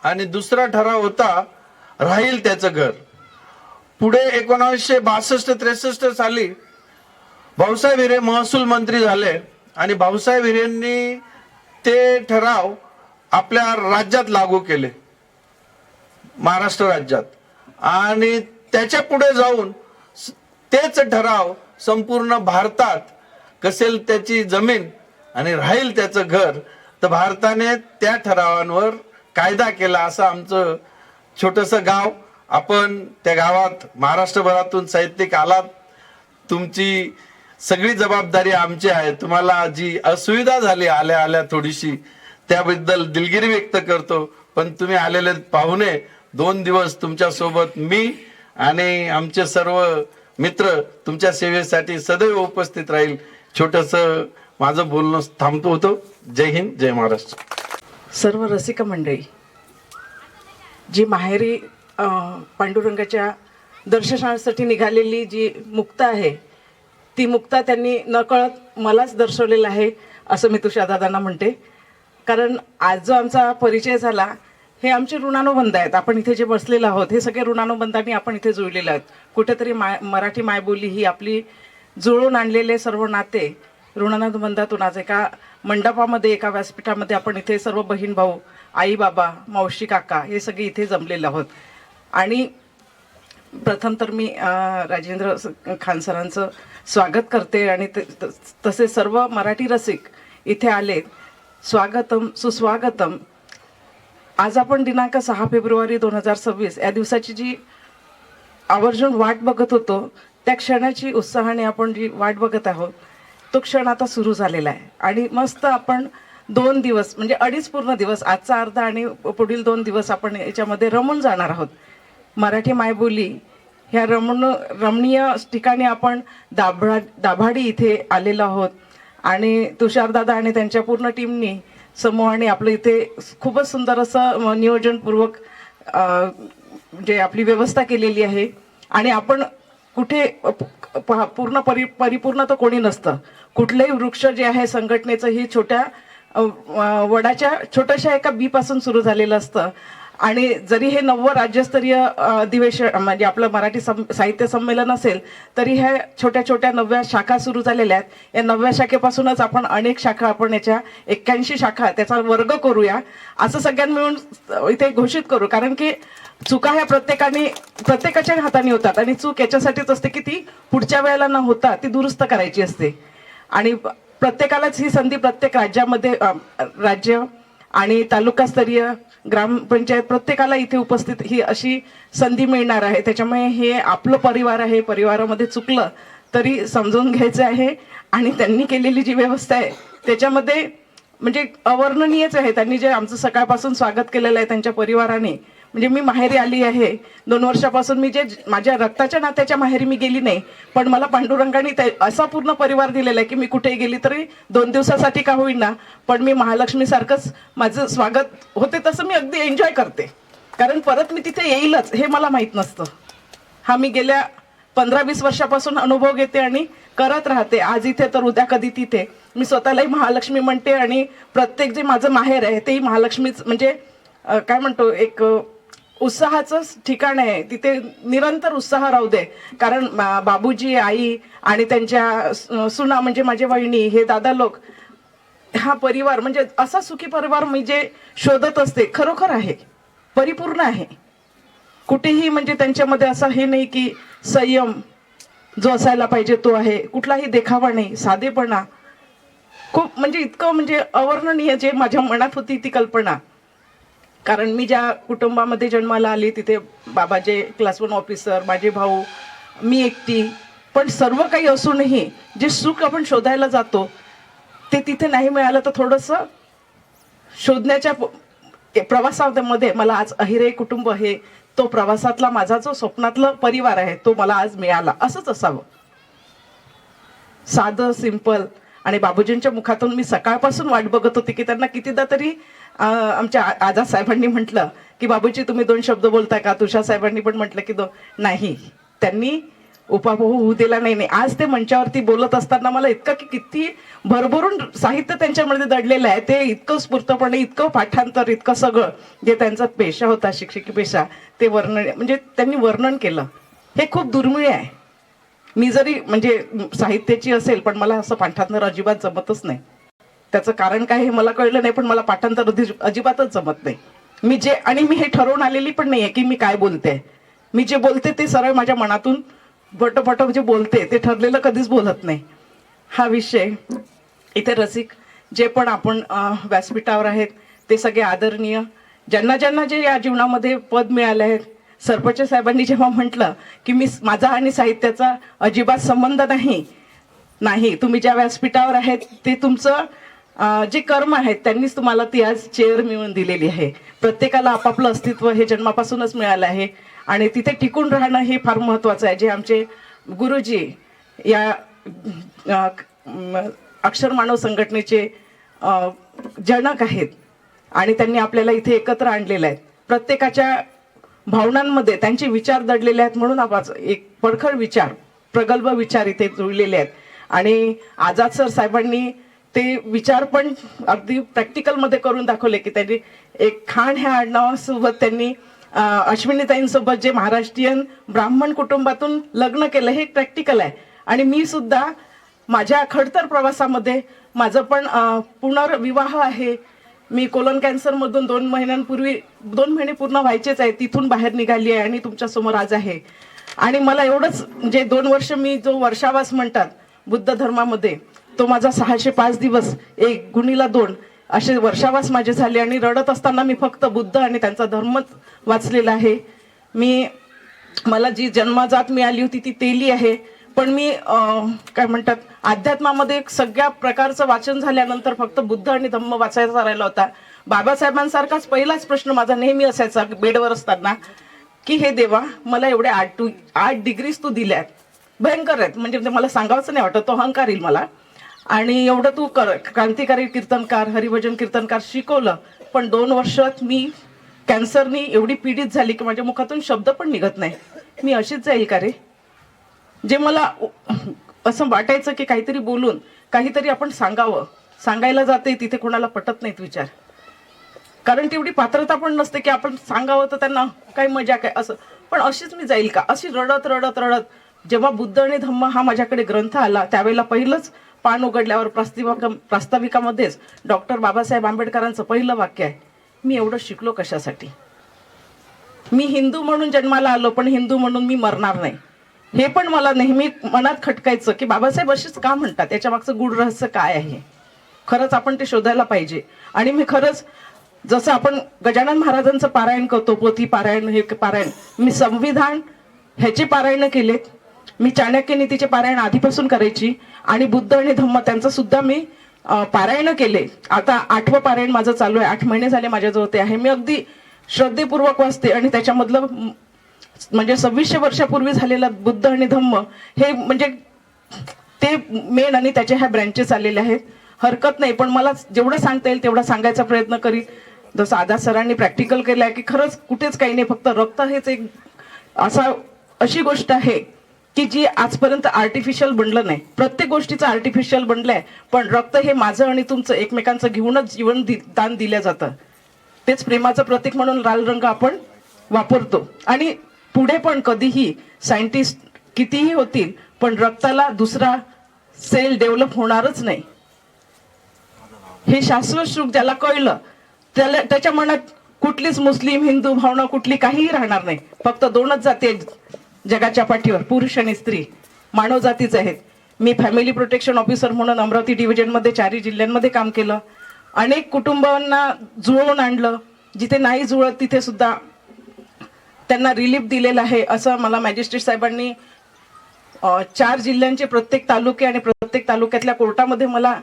आणि दुसरा ठराव होता राहील त्याचं घर. पुढे 1962-63 साली भाऊसाहेब हिरे महसूल मंत्री झाले आणि भाऊसाहेब हिरेंनी ते ठराव आपल्या राज्यात लागू केले, महाराष्ट्र राज्यात, आणि त्याच्या पुढे जाऊन तेच ठराव संपूर्ण भारतात कसेल त्याची जमीन आणि राहील त्याचं घर. तर भारताने त्या ठरावांवर कायदा केला. असं आमचं छोटंसं गाव. आपण त्या गावात महाराष्ट्रभरातून साहित्यिक आलात, तुमची सगळी जबाबदारी आमची आहे. तुम्हाला जी असुविधा झाली आल्या थोडीशी, त्याबद्दल दिलगिरी व्यक्त करतो. पण तुम्ही आलेले पाहुणे 2 दिवस तुमच्या सोबत मी आणि आमचे सर्व मित्र तुमच्या सेवेसाठी सदैव उपस्थित राहील. छोटंसं माझं बोलणं थांबतो होतो. जय हिंद, जय महाराष्ट्र. सर्व रसिक मंडळी, जी माहेरी पांडुरंगाच्या दर्शनासाठी निघालेली जी मुक्ता आहे, ती मुक्ता त्यांनी नकळत मलाच दर्शवलेलं आहे असं मी तुषारदादांना म्हणते. कारण आज जो आमचा परिचय झाला हे आमचे ऋणानुबंध आहेत. आपण इथे जे बसलेलो आहोत हे सगळे ऋणानुबंधांनी आपण इथे जुळलेले आहेत. कुठेतरी मराठी मायबोली ही आपली जुळून आणलेले सर्व नाते ऋणानुबंधातून आज एका मंडपामध्ये, एका व्यासपीठामध्ये आपण इथे सर्व बहीण भाऊ, आई बाबा, मावशी काका हे सगळे इथे जमलेले आहोत. आणि प्रथम तर मी राजेंद्र खान सरांचं स्वागत करते आणि तसे सर्व मराठी रसिक इथे आले. स्वागतम, सुस्वागतम. आज आपण दिनांक 6 फेब्रुवारी 2026 या दिवसाची जी आवर्जून वाट बघत होतो, त्या क्षणाची उत्साहाने आपण जी वाट बघत आहोत तो क्षण आता सुरू झालेला आहे. आणि मस्त आपण 2 दिवस म्हणजे 2.5 पूर्ण दिवस, आजचा अर्धा आणि पुढील 2 दिवस आपण याच्यामध्ये रमून जाणार आहोत. मराठी मायबोली ह्या रमणीय ठिकाणी आपण दाभाडी इथे आलेलो आहोत. आणि तुषारदादा आणि त्यांच्या पूर्ण टीमनी समूहाने आपलं इथे खूपच सुंदर असं नियोजनपूर्वक जे आपली व्यवस्था केलेली आहे. आणि आपण कुठे परिपूर्ण तर कोणी नसतं. कुठलंही वृक्ष जे आहे संघटनेचं ही छोट्या वडाच्या छोट्याशा एका बीपासून सुरू झालेलं असतं. आणि जरी हे 9वं राज्यस्तरीय अधिवेशन म्हणजे आपलं मराठी साहित्य संमेलन असेल, तरी ह्या छोट्या छोट्या 9व्या शाखा सुरू झालेल्या आहेत. या 9व्या शाखेपासूनच आपण अनेक शाखा, आपण याच्या 81 शाखा त्याचा वर्ग करूया असं सगळ्यांना मिळून इथे घोषित करू. कारण की चुका ह्या प्रत्येकाच्या हाताने होतात आणि चूक याच्यासाठीच असते की ती पुढच्या वेळेला न होता ती दुरुस्त करायची असते. आणि प्रत्येकालाच ही संधी प्रत्येक राज्य आणि तालुकास्तरीय ग्रामपंचायत प्रत्येकाला इथे उपस्थित ही अशी संधी मिळणार आहे. त्याच्यामुळे हे आपलं परिवार आहे, परिवारामध्ये चुकलं तरी समजून घ्यायचं आहे. आणि त्यांनी केलेली जी व्यवस्था आहे त्याच्यामध्ये म्हणजे अवर्णनीयच आहे. त्यांनी जे आमचं सकाळपासून स्वागत केलेलं आहे त्यांच्या परिवाराने, म्हणजे मी माहेरी आली आहे 2 वर्षापासून, मी जे माझ्या रक्ताच्या नात्याच्या माहेरी मी गेली नाही, पण मला पांडुरंगाने असा पूर्ण परिवार दिलेला आहे की मी कुठेही गेली तरी 2 दिवसासाठी का होईना पण मी महालक्ष्मी सारखंच माझं स्वागत होते तसं मी अगदी एन्जॉय करते. कारण परत मी तिथे येईलच हे मला माहीत नसतं. हा मी गेल्या 15-20 वर्षापासून अनुभव घेते आणि करत राहते. आज इथे तर उद्या कधी तिथे. मी स्वतःलाही महालक्ष्मी म्हणते आणि प्रत्येक जे माझं माहेर आहे तेही महालक्ष्मीच, म्हणजे काय म्हणतो, एक उत्साहाचं ठिकाण आहे. तिथे निरंतर उत्साह राहू दे. कारण बाबूजी, आई आणि त्यांच्या सुना म्हणजे माझे वहिनी, हे दादा लोक, हा परिवार म्हणजे असा सुखी परिवार मी जे शोधत असते खरोखर आहे, परिपूर्ण आहे. कुठेही म्हणजे त्यांच्यामध्ये असं हे नाही की संयम जो असायला पाहिजे तो आहे, कुठलाही देखावा नाही, साधेपणा खूप, म्हणजे इतकं म्हणजे अवर्णनीय जे माझ्या मनात होती ती कल्पना. कारण मी ज्या कुटुंबामध्ये जन्माला आली तिथे बाबाचे क्लास 1 ऑफिसर, माझे भाऊ, मी एकटी, पण सर्व काही असूनही जे सुख आपण शोधायला जातो ते तिथे नाही मिळालं. तर थोडंसं शोधण्याच्या प्रवासामध्ये मला आज अहिरे कुटुंब हे, तो प्रवासातला माझा जो स्वप्नातला परिवार आहे तो मला आज मिळाला. असंच असावं, साधं सिंपल. आणि बाबूजींच्या मुखातून मी सकाळपासून वाट बघत होते की त्यांना कितीदा तरी आमच्या आझाद साहेबांनी म्हटलं की बाबूजी तुम्ही 2 शब्द बोलताय का. तुषार साहेबांनी पण म्हटलं की नाही, त्यांनी उपाभव होऊ दिला नाही. आज ते मंचावरती बोलत असताना मला इतकं की किती भरभरून साहित्य त्यांच्यामध्ये दडलेलं आहे. ते इतकं स्फूर्तपणे, इतकं पाठांतर, इतकं सगळं जे त्यांचा पेशा होता, शिक्षकी पेशा, ते वर्णन म्हणजे त्यांनी वर्णन केलं. हे खूप दुर्मिळ आहे. मी जरी म्हणजे साहित्याची असेल पण मला असं पाठांतर अजिबात जमतच नाही. त्याचं कारण काय हे मला कळलं नाही, पण मला पाठांतर अजिबातच जमत नाही. मी हे ठरवून आलेली पण नाहीये की मी काय बोलते. मी जे बोलते ते सरळ माझ्या मनातून पटपट जे बोलते, ते ठरलेलं कधीच बोलत नाही. हा विषय इथे रसिक जे पण आपण व्यासपीठावर आहेत ते सगळे आदरणीय, ज्यांना ज्यांना जे या जीवनामध्ये पद मिळाले आहेत. सरपंच साहेबांनी जेव्हा म्हटलं की माझा आणि साहित्याचा अजिबात संबंध नाही, तुम्ही ज्या व्यासपीठावर आहेत ते तुमचं जे कर्म आहेत त्यांनीच तुम्हाला ती आज चेअर मिळवून दिलेली आहे. प्रत्येकाला आपापलं अस्तित्व हे जन्मापासूनच मिळालं आहे आणि तिथे टिकून राहणं हे फार महत्त्वाचं आहे. जे आमचे गुरुजी या अक्षर मानव संघटनेचे जनक आहेत आणि त्यांनी आपल्याला इथे एकत्र आणलेलं आहे. प्रत्येकाच्या भावनांमध्ये त्यांचे विचार दडलेले आहेत, म्हणून आपण एक परखड विचार, प्रगल्भ विचार इथे जुळलेले आहेत. आणि आझाद सर साहेबांनी ते विचार पण अगदी प्रॅक्टिकलमध्ये करून दाखवले की त्यांनी एक खान ह्या आडनावासोबत त्यांनी अश्विनीताईंसोबत जे महाराष्ट्रीयन ब्राह्मण कुटुंबातून लग्न केलं, हे एक प्रॅक्टिकल आहे. आणि मी सुद्धा माझ्या खडतर प्रवासामध्ये माझं पण पुनर्विवाह आहे. मी कोलन कॅन्सरमधून 2 महिने पूर्ण व्हायचेच आहे, तिथून बाहेर निघाली आहे आणि तुमच्यासमोर आज आहे. आणि मला एवढंच म्हणजे 2 वर्ष मी जो वर्षावास म्हणतात बुद्ध धर्मामध्ये, तो माझा 605 दिवस 1x2 असे वर्षावास माझे झाले. आणि रडत असताना मी फक्त बुद्ध आणि त्यांचा धर्मच वाचलेला आहे. मला जी जन्मजात मिळाली होती ती तेली आहे, पण मी काय म्हणतात अध्यात्मामध्ये सगळ्या प्रकारचं वाचन झाल्यानंतर फक्त बुद्ध आणि धम्म वाचायचा राहिला होता. बाबासाहेबांसारखाच पहिलाच प्रश्न माझा नेहमी असायचा बेडवर असताना की हे देवा, मला एवढे 8 डिग्रीज तू दिल्यात, भयंकर आहेत, म्हणजे मला सांगावंच नाही वाटत, तो अहंकार येईल मला. आणि एवढं तू क्रांतिकारी कीर्तनकार, हरिभजन कीर्तनकार शिकवलं, पण 2 वर्षात मी कॅन्सरनी एवढी पीडित झाली की माझ्या मुखातून शब्द पण निघत नाही. मी अशीच जाईल का रे? जे मला असं वाटायचं की काहीतरी बोलून काहीतरी आपण सांगायला जाते, तिथे कोणाला पटत नाहीत विचार, कारण तेवढी पात्रता पण नसते की आपण सांगावं तर त्यांना काय मजा काय असं. पण अशीच मी जाईल का, अशी रडत रडत रडत जेव्हा बुद्ध आणि धम्म हा माझ्याकडे ग्रंथ आला त्यावेळेला पहिलंच पान उघडल्यावर प्रास्ताविकामध्येच डॉक्टर बाबासाहेब आंबेडकरांचं पहिलं वाक्य आहे, मी एवढं शिकलो कशासाठी? मी हिंदू म्हणून जन्माला आलो, पण हिंदू म्हणून मी मरणार नाही. हे पण मला नेहमी मनात खटकायचं की बाबासाहेब अशीच का म्हणतात, याच्या मागचं गूढ रहस्य काय आहे? खरंच आपण ते शोधायला पाहिजे. आणि मी खरंच जसं आपण गजानन महाराजांचं पारायण करतो, पोथी पारायण, हे पारायण, मी संविधान ह्याचे पारायण केलेत, मी चाणक्य नीतीचे पारायण आधीपासून करायची, आणि बुद्ध आणि धम्म त्यांचं सुद्धा मी पारायण केले. आता 8वं पारायण माझं चालू आहे, 8 महिने झाले माझ्याजवळ ते आहे. मी अगदी श्रद्धेपूर्वक वाचते आणि त्याच्यामधलं म्हणजे 2600 वर्षापूर्वी झालेला बुद्ध आणि धम्म हे म्हणजे ते मेन, आणि त्याच्या ह्या ब्रँचेस आलेले आहेत. हरकत नाही, पण मला जेवढं सांगता येईल तेवढा सांगायचा प्रयत्न करीत. जसं आदा सरांनी प्रॅक्टिकल केलं आहे की खरंच कुठेच काही नाही, फक्त रक्त हेच एक अशी गोष्ट आहे की जी आजपर्यंत आर्टिफिशियल बनलं नाही. प्रत्येक गोष्टीचं आर्टिफिशियल बनलंय, पण रक्त हे माझं आणि तुमचं एकमेकांचं घेऊनच जीवन दान दिलं जातं. तेच प्रेमाचं प्रतीक म्हणून लाल रंग आपण वापरतो. आणि पुढे पण कधीही सायंटिस्ट कितीही होतील, पण रक्ताला दुसरा सेल डेव्हलप होणारच नाही. हे शाश्वत सुख ज्याला कळलं त्याच्या मनात कुठलीच मुस्लिम हिंदू भावना कुठली काहीही राहणार नाही. फक्त दोनच जाती आहेत जगाच्या पाठीवर, पुरुष आणि स्त्री, मानव जातीच आहेत. मी फॅमिली प्रोटेक्शन ऑफिसर म्हणून अमरावती डिव्हिजनमध्ये 4 जिल्ह्यांमध्ये काम केलं. अनेक कुटुंबांना जुळवून आणलं, जिथे नाही जुळत तिथे सुद्धा त्यांना रिलीफ दिलेलं आहे. असं मला मॅजिस्ट्रेट साहेबांनी 4 जिल्ह्यांचे प्रत्येक तालुके आणि प्रत्येक तालुक्यातल्या कोर्टामध्ये मला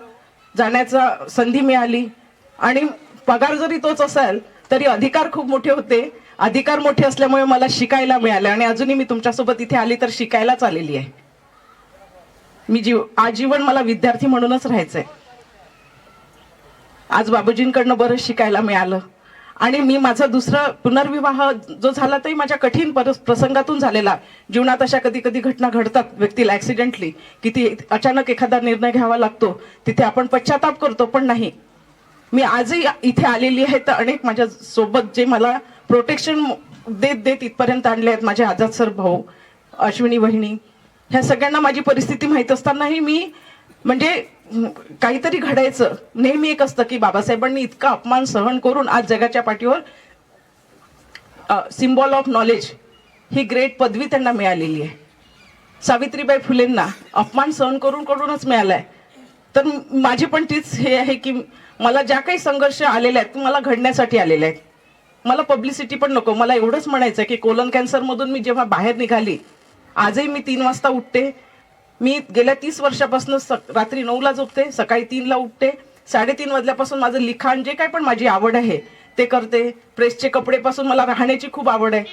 जाण्याचा संधी मिळाली. आणि पगार जरी तोच असेल तरी अधिकार खूप मोठे होते. अधिकार मोठे असल्यामुळे मला शिकायला मिळाले आणि अजूनही मी तुमच्यासोबत इथे आली तर शिकायलाच आलेली आहे. मी आजीवन मला विद्यार्थी म्हणूनच राहायचंय. आज बाबूजींकडनं बरंच शिकायला मिळालं. आणि मी माझा दुसरा पुनर्विवाह जो झाला तरी माझ्या कठीण प्रसंगातून झालेला. जीवनात अशा कधी कधी घटना घडतात व्यक्तीला ऍक्सिडेंटली, की ती अचानक एखादा निर्णय घ्यावा लागतो, तिथे आपण पश्चाताप करतो. पण नाही, मी आजही इथे आलेली आहे तर अनेक माझ्या सोबत जे मला प्रोटेक्शन देत इथपर्यंत आणले आहेत, माझे आझाद सर भाऊ, अश्विनी वहिनी, ह्या सगळ्यांना माझी परिस्थिती माहीत असतानाही मी म्हणजे काहीतरी घडायचं नेहमी एक असतं की बाबासाहेबांनी इतका अपमान सहन करून आज जगाच्या पाठीवर symbol of knowledge he great पदवी त्यांना मिळालेली आहे. सावित्रीबाई फुलेंना अपमान सहन करूनच मिळालाय. तर माझी पण तीच हे आहे की मला ज्या काही संघर्ष आलेले आहेत मला घडण्यासाठी आलेले आहेत. मला पब्लिसिटी पण नको. मला एवढंच म्हणायचं की कोलन कॅन्सरमधून मी जेव्हा बाहेर निघाली, आजही मी 3 वाजता उठते. मी गेल्या 30 वर्षापासून रात्री 9ला झोपते, सकाळी 3ला उठते. 3:30 वाजल्यापासून माझं लिखाण, जे काय पण माझी आवड आहे ते करते. प्रेसचे कपडेपासून मला राहण्याची खूप आवड आहे.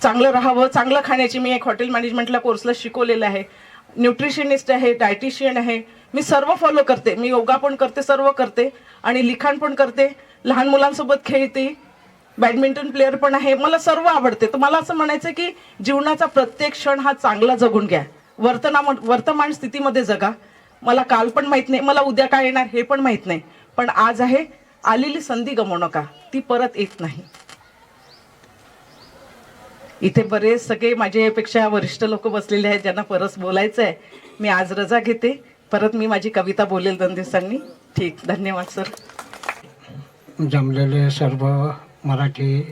चांगलं राहावं, चांगलं खाण्याची मी एक हॉटेल मॅनेजमेंटला कोर्सला शिकवलेलं आहे. न्यूट्रिशनिस्ट आहे, डायटिशियन आहे. मी सर्व फॉलो करते. मी योगा पण करते, सर्व करते आणि लिखाण पण करते. लहान मुलांसोबत खेळते, बॅडमिंटन प्लेअर पण आहे. मला सर्व आवडते. तर मला असं म्हणायचं की जीवनाचा प्रत्येक क्षण हा चांगला जगून घ्या. वर्तमान स्थितीमध्ये जगा. मला काल पण माहित नाही, मला उद्या काय येणार हे पण माहित नाही, पण आज आहे. आलेली संधी गमावू नका, ती परत येत नाही. इथे बरेच सगळे माझ्यापेक्षा वरिष्ठ लोक बसलेले आहेत ज्यांना परत बोलायचं आहे. मी आज रजा घेते. परत मी माझी कविता बोलेल 2 दिवसांनी. ठीक, धन्यवाद सर. जमलेले सर्व मराठी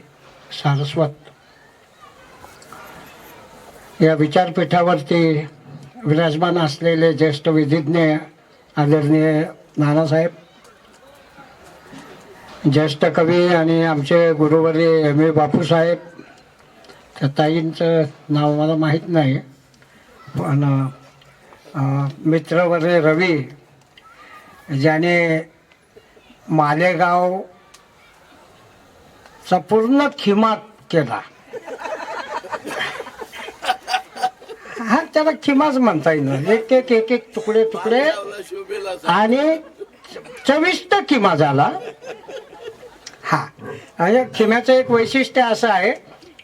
सारस्वत या विचारपीठावरती विराजमान असलेले ज्येष्ठ विधिज्ञ आदरणीय नानासाहेब, ज्येष्ठ कवी आणि आमचे गुरुवर्य M.A. बापूसाहेब, त्या ताईंचं नाव मला माहीत नाही, पण मित्रवर्य रवी, ज्याने मालेगावचा पूर्ण खिमा केला. हा, त्याला खिमाच म्हणता येईल. एक एक तुकडे आणि चविष्ट खिमा झाला. हा, आणि खिम्याचं एक वैशिष्ट्य असं आहे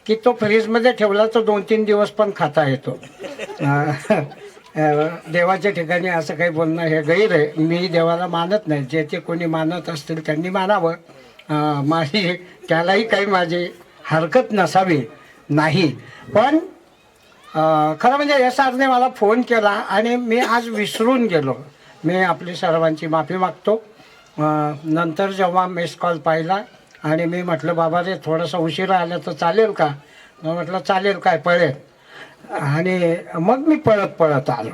की तो फ्रीजमध्ये ठेवला तर 2-3 दिवस पण खाता येतो. देवाच्या ठिकाणी असं काही बोलणं हे गैर आहे. मी देवाला मानत नाही. जे ते कोणी मानत असतील त्यांनी मानावं. माझी त्यालाही काही माझी हरकत नसावी नाही. पण खरं म्हणजे या सरने मला फोन केला आणि मी आज विसरून गेलो. मी आपली सर्वांची माफी मागतो. नंतर जेव्हा मिस कॉल पाहिला आणि मी म्हटलं बाबा रे थोडंसं उशिरा आलं तर चालेल का? म्हटलं चालेल, काय पळेल. आणि मग मी पळत आलो.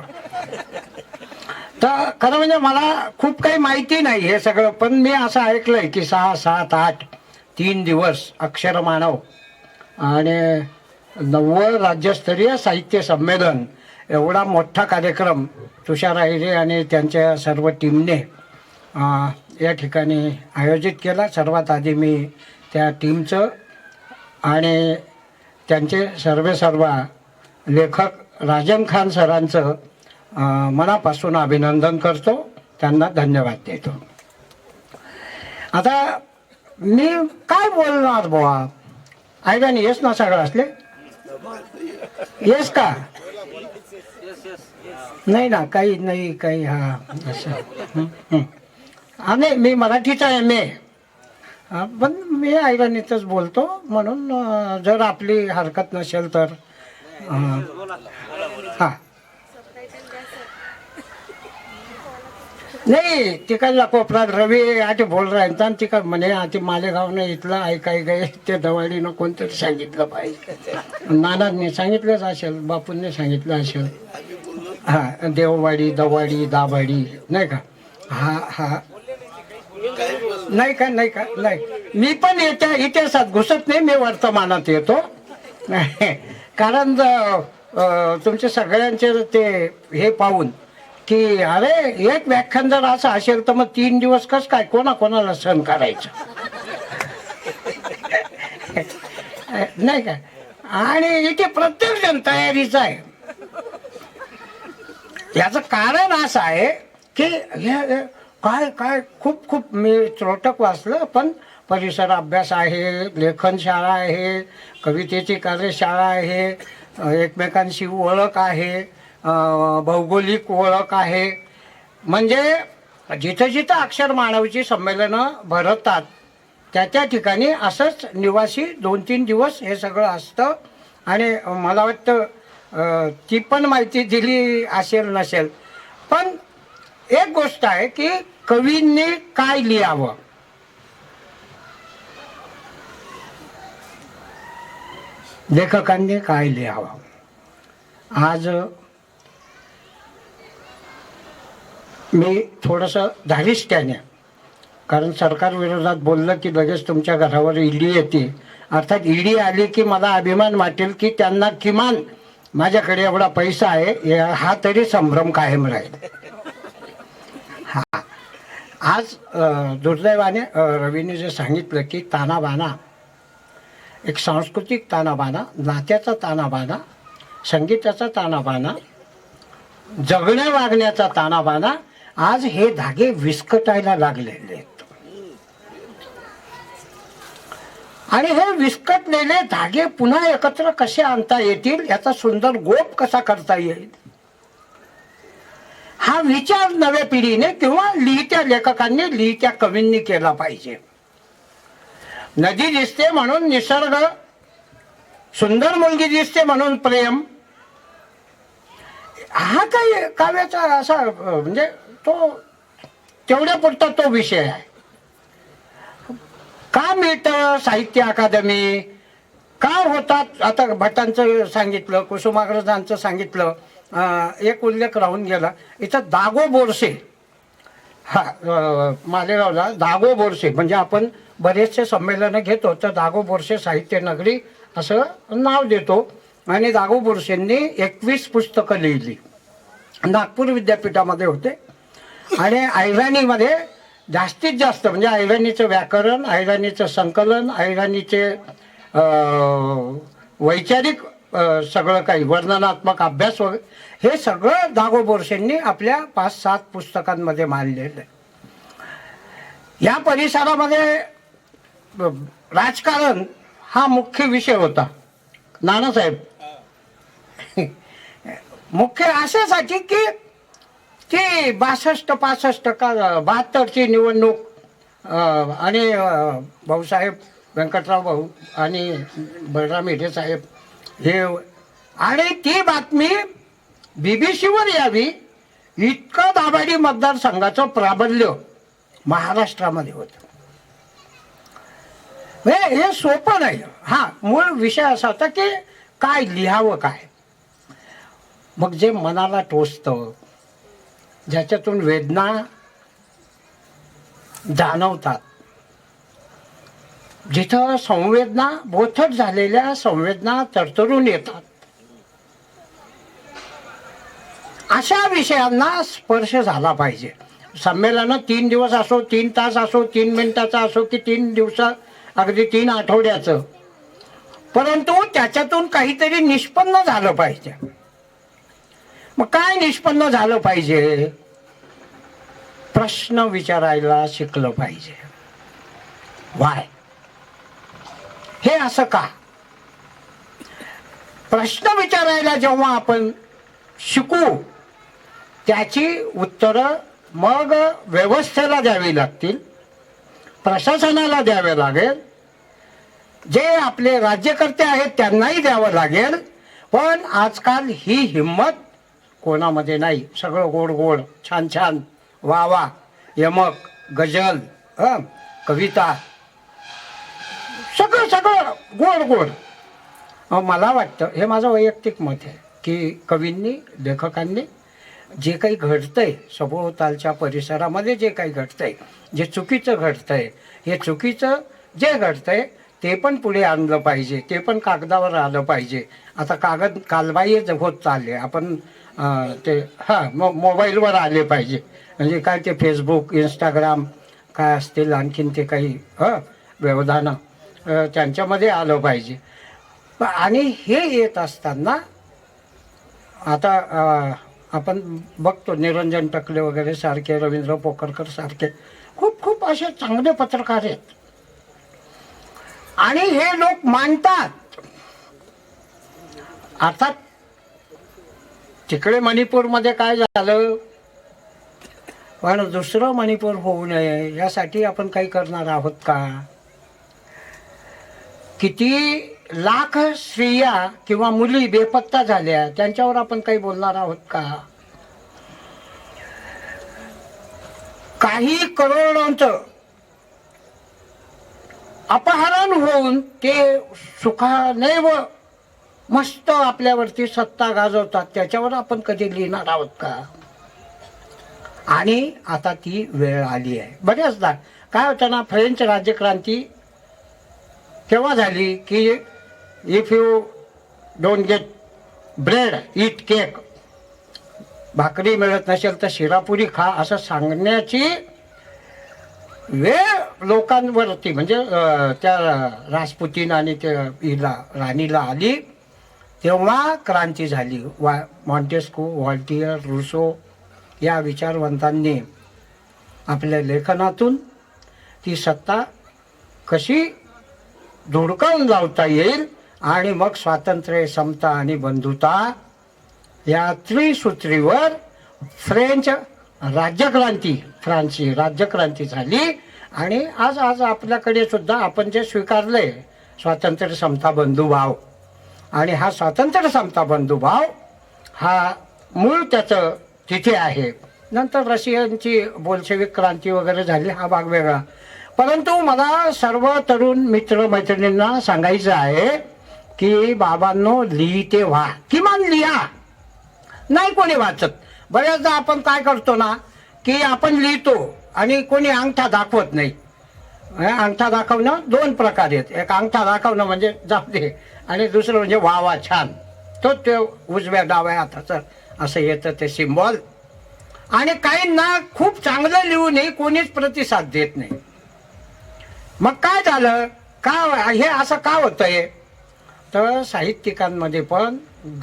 तर खरं म्हणजे मला खूप काही माहिती नाही हे सगळं, पण मी असं ऐकलंय की 6, 7, 8 3 दिवस अक्षर मानव आणि 9वं राज्यस्तरीय साहित्य संमेलन एवढा मोठा कार्यक्रम तुषार अहिरे आणि त्यांच्या सर्व टीमने या ठिकाणी आयोजित केला. सर्वात आधी मी त्या टीमचं आणि त्यांचे सर्व लेखक राजन खान सरांचं मनापासून अभिनंदन करतो. त्यांना धन्यवाद देतो. आता मी काय बोलणार बुवा? ऐकाने येस ना सगळं असले येस का? नाही ना, काही नाही काही. हा असं नाही, मी मराठीचा MA, पण मी ऐराणीतच बोलतो, म्हणून जर आपली हरकत नसेल तर हा. नाही, तिकडला कोपरात रवी आधी बोल राहायचा आणि तिकड म्हणे आधी मालेगावनं इथलं ऐकाय गए ते दवाडीनं कोणतरी सांगितलं पाहिजे. नानांनी सांगितलंच असेल, बापूंनी सांगितलं असेल. हा, देववाडी, दवाडी, दाभाडी, नाही का? हा हा, नाही का? नाही का? नाही, मी पण इतिहासात घुसत नाही, मी वर्तमानात येतो. कारण तुमचे सगळ्यांचे ते हे पाहून की अरे एक व्याख्यान जर असं असेल तर मग 3 दिवस कस काय कोणाला सहन करायचं? नाही का? आणि इथे प्रत्येक जण तयारीचा आहे. याचं कारण असं आहे की काय खूप मी त्रोटक वाचलं, पण परिसर अभ्यास आहे, लेखनशाळा आहे, कवितेची कार्यशाळा आहे, एकमेकांशी ओळख आहे, भौगोलिक ओळख आहे. म्हणजे जिथं जिथं अक्षर मानवची संमेलनं भरतात त्या ठिकाणी असंच निवासी 2-3 दिवस हे सगळं असतं. आणि मला वाटतं ती पण माहिती दिली असेल नसेल, पण एक गोष्ट आहे की कवींनी काय लिहावं, लेखकांनी काय लिहावं. आज मी थोडंसं धारिष्ट्याने, कारण सरकार विरोधात बोललं की लगेच तुमच्या घरावर ईडी येते, अर्थात ईडी आली की मला अभिमान वाटेल की त्यांना किमान माझ्याकडे एवढा पैसा आहे हा तरी संभ्रम कायम राहील. हा, आज दुर्दैवाने रवीने जे सांगितलं की तानाबाना, एक सांस्कृतिक तानाबाना, नात्याचा तानाबाना, संगीताचा तानाबाना, जगण्या वागण्याचा तानाबाना, आज हे धागे विस्कटायला लागलेले आहेत. आणि हे विस्कटलेले धागे पुन्हा एकत्र कसे आणता येतील, याचा सुंदर गोप कसा करता येईल, हा विचार नव्या पिढीने किंवा लिहित्या लेखकांनी, लिहित्या कवींनी केला पाहिजे. नदी दिसते म्हणून निसर्ग, सुंदर मुलगी दिसते म्हणून प्रेम, हा काही काव्याचा असा म्हणजे तो तेवढ्या पुरता तो विषय आहे. का मिळतं साहित्य अकादमी, का होतात, आता भटांचं सांगितलं, कुसुमाग्रजांचं सांगितलं, एक उल्लेख राहून गेला इथं दागो बोरसे, हा मालेगावला दागो बोरसे, म्हणजे आपण बरेचसे संमेलनं घेतो तर दागो बोरसे साहित्य नगरी असं नाव देतो. आणि दागो बोरसेंनी 21 पुस्तकं लिहिली, नागपूर विद्यापीठामध्ये होते. आणि ऐराणीमध्ये जास्तीत जास्त म्हणजे ऐराणीचं व्याकरण, ऐराणीचं संकलन, ऐराणीचे वैचारिक सगळं काही वर्णनात्मक अभ्यास वगैरे हे सगळं दागो बोरसेंनी आपल्या 5-7 पुस्तकांमध्ये मांडलेलं आहे. या परिसरामध्ये राजकारण हा मुख्य विषय होता. नानासाहेब मुख्य अशासाठी की ती 62-65 का 72ची निवडणूक आणि भाऊसाहेब व्यंकटराव भाऊ आणि बलराम हिरे साहेब हे, आणि ती बातमी BBC-वर यावी इतकं दाभाडी मतदारसंघाचं प्राबल्य महाराष्ट्रामध्ये होतं. हे सोपं नाही. हा, मूळ विषय असा होता की काय लिहावं काय. मग जे मनाला टोचतं, ज्याच्यातून वेदना जाणवतात, जिथं संवेदना बोथट झालेल्या संवेदना तरतरून येतात, अशा विषयांना स्पर्श झाला पाहिजे. संमेलनं 3 दिवस असो, 3 तास असो, 3 मिनिटाचा असो की 3 दिवसा, अगदी 3 आठवड्याचं, परंतु त्याच्यातून काहीतरी निष्पन्न झालं पाहिजे. मग काय निष्पन्न झालं पाहिजे? प्रश्न विचारायला शिकलं पाहिजे. वाय, हे असं का? प्रश्न विचारायला जेव्हा आपण शिकू त्याची उत्तरं मग व्यवस्थेला द्यावी लागतील, प्रशासनाला द्यावे लागेल, जे आपले राज्यकर्ते आहेत त्यांनाही द्यावं लागेल. पण आजकाल ही हिंमत कोणामध्ये नाही. सगळं गोड गोड, छान छान, वा वा, यमक, गजल, कविता, सगळं सगळं गोड गोड. मला वाटतं, हे माझं वैयक्तिक मत आहे, की कवींनी, लेखकांनी जे काही घडतंय सभोवतालच्या परिसरामध्ये, जे काही घडतंय, जे चुकीचं घडतंय, हे चुकीचं जे घडतंय ते पण पुढे आणलं पाहिजे, ते पण कागदावर आलं पाहिजे. आता कागद कालबाह्य होत चालले, आपण ते मोबाईलवर आले पाहिजे. म्हणजे काय ते फेसबुक, इंस्टाग्राम काय असतील आणखीन ते काही व्यवधानं त्यांच्यामध्ये आलं पाहिजे. आणि हे येत असताना आता आपण बघतो निरंजन टकले वगैरे सारखे, रवींद्र पोकरकर सारखे खूप खूप असे चांगले पत्रकार आहेत आणि हे लोक मांडतात. अर्थात तिकडे मणिपूरमध्ये काय झालं, पण दुसरं मणिपूर होऊ नये यासाठी आपण काही करणार आहोत का? किती लाख स्त्रिया किंवा मुली बेपत्ता झाल्या, त्यांच्यावर आपण काही बोलणार आहोत का? काही करोडोंचं अपहरण होऊन ते सुखाने व मस्त आपल्यावरती सत्ता गाजवतात, त्याच्यावर आपण कधी लिहिणार आहोत का? आणि आता ती वेळ आली आहे. बऱ्याचदा काय होतं ना, फ्रेंच राज्यक्रांती केव्हा झाली की if you don't get bread eat cake, भाकरी मिळत नसेल तर शिरापुरी खा, असं सांगण्याची वेळ लोकांवरती, म्हणजे त्या राजपुतीन आणि त्या हिला राणीला आली, तेव्हा क्रांती झाली. मॉन्टेस्क्यू, व्हॉल्टियर, रुसो या विचारवंतांनी आपल्या लेखनातून ती सत्ता कशी धुडकावून लावता येईल आणि मग स्वातंत्र्य, समता आणि बंधुता या त्रिसूत्रीवर फ्रेंच राज्यक्रांती, फ्रान्सची राज्यक्रांती झाली. आणि आज आपल्याकडे सुद्धा आपण जे स्वीकारले स्वातंत्र्य, समता, बंधुभाव, आणि हा स्वातंत्र्य, समता, बंधुभाव हा मूळ त्याचं तिथे आहे. नंतर रशियनची बोल्शेविक क्रांती वगैरे झाली, हा भाग वेगळा. परंतु मला सर्व तरुण मित्र मैत्रिणींना सांगायचं आहे की बाबांनो, लिहिते व्हा, किमान लिहा. नाही कोणी वाचत. बऱ्याचदा आपण काय करतो ना, की आपण लिहितो आणि कोणी अंगठा दाखवत नाही. अंगठा दाखवणं दोन प्रकार आहेत. एक अंगठा दाखवणं म्हणजे जाऊ दे, आणि दुसरं म्हणजे वा वा छान, ते उजव्या डाव्या हाताचं असं येतं ते सिम्बॉल. आणि काहींना खूप चांगलं लिहूनही कोणीच प्रतिसाद देत नाही. मग काय झालं, का हे असं का होतंय, तर साहित्यिकांमध्ये पण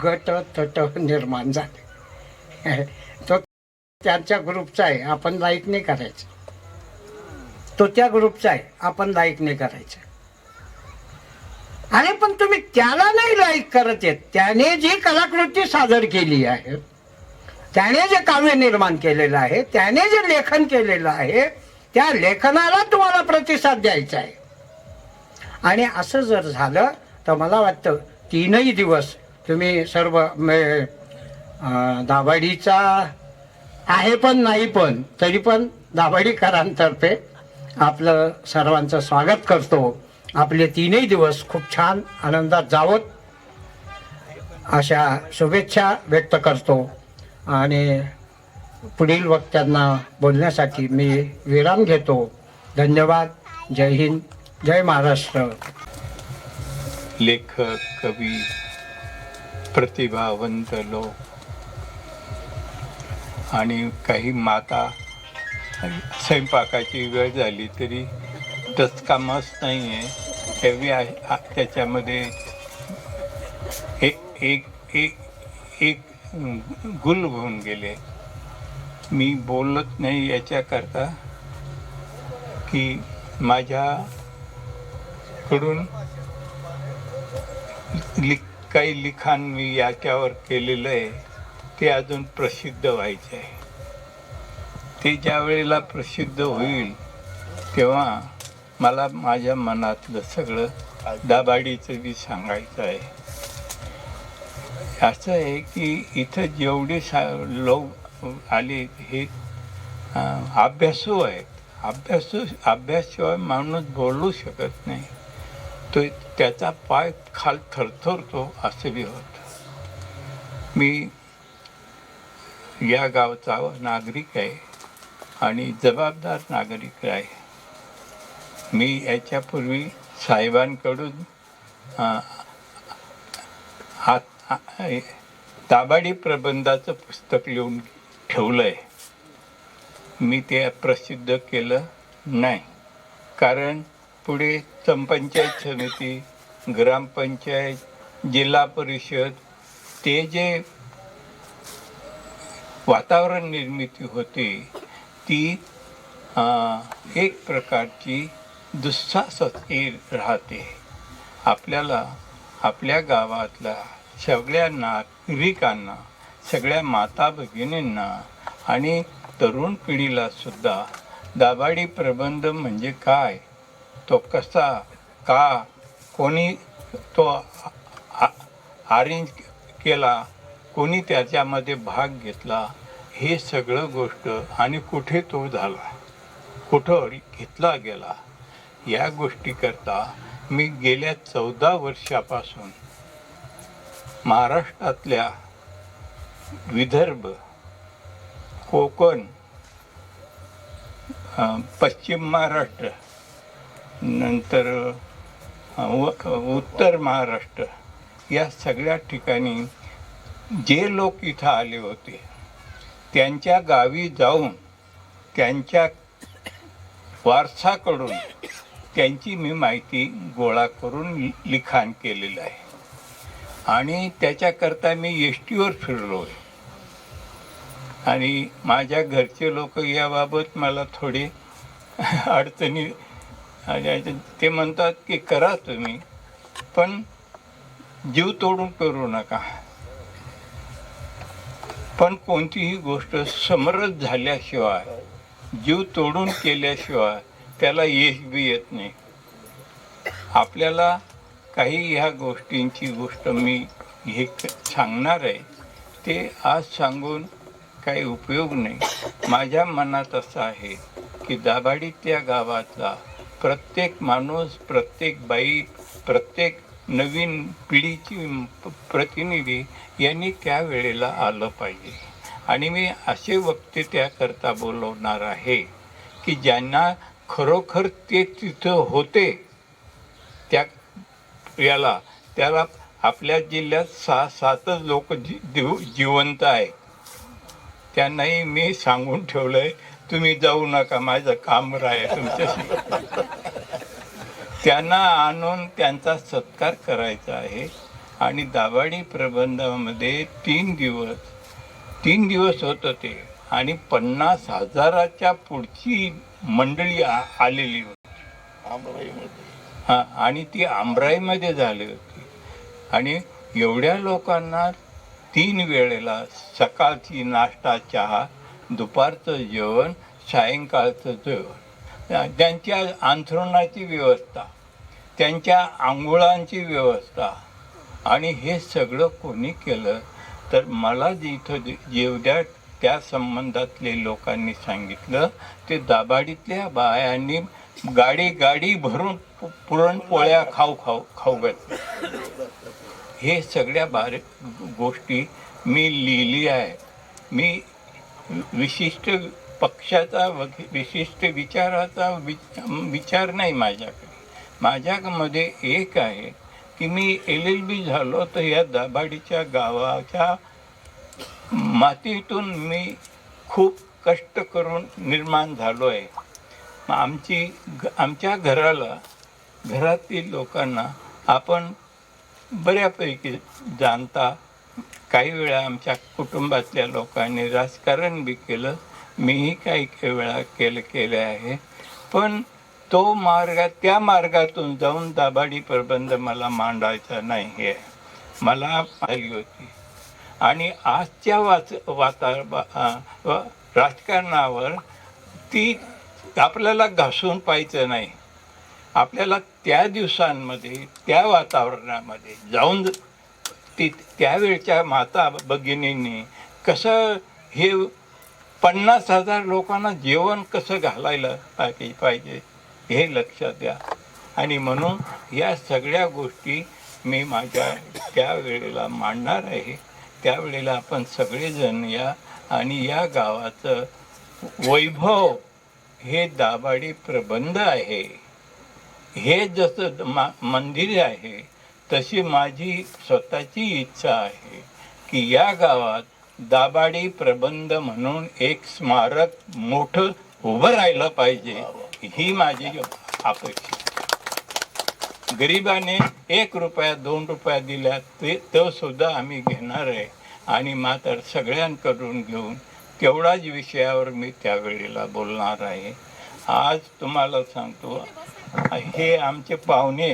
गट तट निर्माण झाले. तो त्यांच्या ग्रुपचा आहे, आपण लाईक नाही करायचं. तो त्या ग्रुपचा आहे, आपण लाईक नाही करायचं. अरे पण तुम्ही त्याला नाही लाईक करत आहेत. त्याने जी कलाकृती सादर केली आहे, त्याने जे काव्य निर्माण केलेलं आहे, त्याने जे लेखन केलेलं आहे, त्या लेखनाला तुम्हाला प्रतिसाद द्यायचा आहे. आणि असं जर झालं तर मला वाटतं 3 दिवस तुम्ही सर्व दाभाडीचा आहे पण नाही पण तरी पण दाभाडीकरांतर्फे आपलं सर्वांचं स्वागत करतो. आपले 3 दिवस खूप छान आनंदात जावोत अशा शुभेच्छा व्यक्त करतो. आणि पुढील वक्त्यांना बोलण्यासाठी मी विराम घेतो. धन्यवाद. जय हिंद, जय महाराष्ट्र. लेखक, कवी, प्रतिभावंत लोक आणि काही माता, स्वयंपाकाची वेळ झाली तरी दचकामच नाही आहे. एवढी आहे त्याच्यामध्ये एक गुल होऊन गेले. मी बोलत नाही याच्याकरता की माझ्या कडून काही लिखाण मी याच्यावर केलेलं आहे ते अजून प्रसिद्ध व्हायचं आहे. ते ज्या वेळेला प्रसिद्ध होईल तेव्हा मला माझ्या मनातलं सगळं दाभाडीचं बी सांगायचं आहे. असं आहे की इथं जेवढे लोक आले हे अभ्यासू आहेत. अभ्यासशिवाय माणूस बोलू शकत नाही. तो त्याचा पाय खाल थरथरतो असं बी होतं. मी या गावचा नागरिक आहे आणि जबाबदार नागरिक आहे. मी याच्यापूर्वी साहेबांकडून दाभाडी प्रबंधाचं पुस्तक लिहून ठेवलं आहे. मी ते प्रसिद्ध केलं नाही, कारण पुढे पंचायत समिती, ग्रामपंचायत, जिल्हा परिषद ते जे वातावरण निर्मिती होते ती एक प्रकारची दुस्साहसही राहते. आपल्याला आपल्या गावातल्या सगळ्या नागरिकांना, सगळ्या माता भगिनींना आणि तरुण पिढीला सुद्धा दाभाडी प्रबंध म्हणजे काय, तो कसा, का, कोणी तो अरेंज केला, कोणी त्याच्यामध्ये भाग घेतला, हे सगळं गोष्ट आणि कुठे तो झाला, कुठं घेतला गेला, या गोष्टीकरता मी गेल्या 14 वर्षापासून महाराष्ट्रातल्या विदर्भ, कोकण, पश्चिम महाराष्ट्र, नंतर उत्तर महाराष्ट्र या सगळ्या ठिकाणी जे लोक इथं आले होते त्यांच्या गावी जाऊन त्यांच्या वारसाकडून त्यांची मी माहिती गोळा करून लिखाण केलेलं आहे. आणि त्याच्याकरता मी एसटीवर फिरलो आहे. आणि माझ्या घरचे लोक याबाबत मला थोडे अडचणी, ते म्हणतात की करा तुम्ही, पण जीव तोडून करू नका. पण कोणतीही गोष्ट समरस झाल्याशिवाय, जीव तोडून केल्याशिवाय त्याला यश बी येत नाही. आपल्याला काही ह्या गोष्टींची गोष्ट मी हे सांगणार आहे ते आज सांगून काही उपयोग नाही. माझ्या मनात असं आहे की दाभाडीतल्या गावातला प्रत्येक माणूस, प्रत्येक बाई, प्रत्येक नवीन पिढीची प्रतिनिधी यांनी त्या वेळेला आलं पाहिजे. आणि मी असे वक्ते त्याकरता बोलवणार आहे की ज्यांना खरोखर ते तिथं होते, त्याला आपल्या जिल्ह्यात 6-7 लोक जिवंत आहेत. त्यांनाही मी सांगून ठेवलं आहे, तुम्ही जाऊ नका, माझं काम आहे तुमच्याशी. त्यांना आणून त्यांचा सत्कार करायचा आहे. आणि दाभाडी प्रबंधामध्ये 3 दिवस होतं ते, आणि 50,000च्या पुढची मंडळी आलेली होती. हां, आणि ती आमराईमध्ये झाली होती. आणि एवढ्या लोकांना 3 वेळेला, सकाळची नाश्ता, चहा, दुपारचं जेवण, सायंकाळचं जेवण, त्यांच्या अंथरुणाची व्यवस्था, त्यांच्या आंघोळांची व्यवस्था, आणि हे सगळं कोणी केलं तर मला इथं जेवढ्या त्या संबंधातले लोकांनी सांगितलं ते दाभाडीतल्या बायांनी गाडी भरून पुरणपोळ्या खाऊ घातल्या. हे सगळ्या गोष्टी मी लिहिली आहे. मी विशिष्ट पक्षाचा, विशिष्ट विचाराचा विचार नाही माझ्याकडे. माझ्यामध्ये एक आहे की मी LLB झालो तर या दाभाडीच्या गावाच्या मातीतून मी खूप कष्ट करून निर्माण झालो आहे. आमच्या घरातील लोकांना आपण बऱ्यापैकी जाणता. काही वेळा आमच्या कुटुंबातल्या लोकांनी राजकारण बी केलं, मीही काही वेळा केलं आहे. पण तो मार्ग, त्या मार्गातून जाऊन दाभाडी प्रबंध मला मांडायचा नाही हे मला आली होती. आणि आजच्या राजकारणावर ती आपल्याला घासून पाहायचं नाही. आपल्याला त्या दिवसांमध्ये त्या वातावरणामध्ये जाऊन त्यावेळच्या माता भगिनींनी कसं हे 50,000 लोकांना जेवण कसं घालायला पाहिजे हे लक्षात द्या. आणि म्हणून या सगळ्या गोष्टी मी माझ्या त्यावेळेला मांडणार आहे. त्यावेळेला आपण सगळेजण या आणि या गावाचं वैभव हे दाभाडी प्रबंध आहे. हे जसं मंदिर आहे तशी माझी स्वतःची इच्छा आहे की या गावात दाभाडी प्रबंध म्हणून एक स्मारक मोठं उभं राहिलं पाहिजे, ही माझी अपेक्षा. गरिबाने 1 रुपया 2 रुपया दिल्या तो सुद्धा आम्ही घेणार आहे. आणि मात्र सगळ्यांकडून घेऊन तेवढ्याच विषयावर मी त्यावेळेला बोलणार आहे. आज तुम्हाला सांगतो, हे आमचे पाहुणे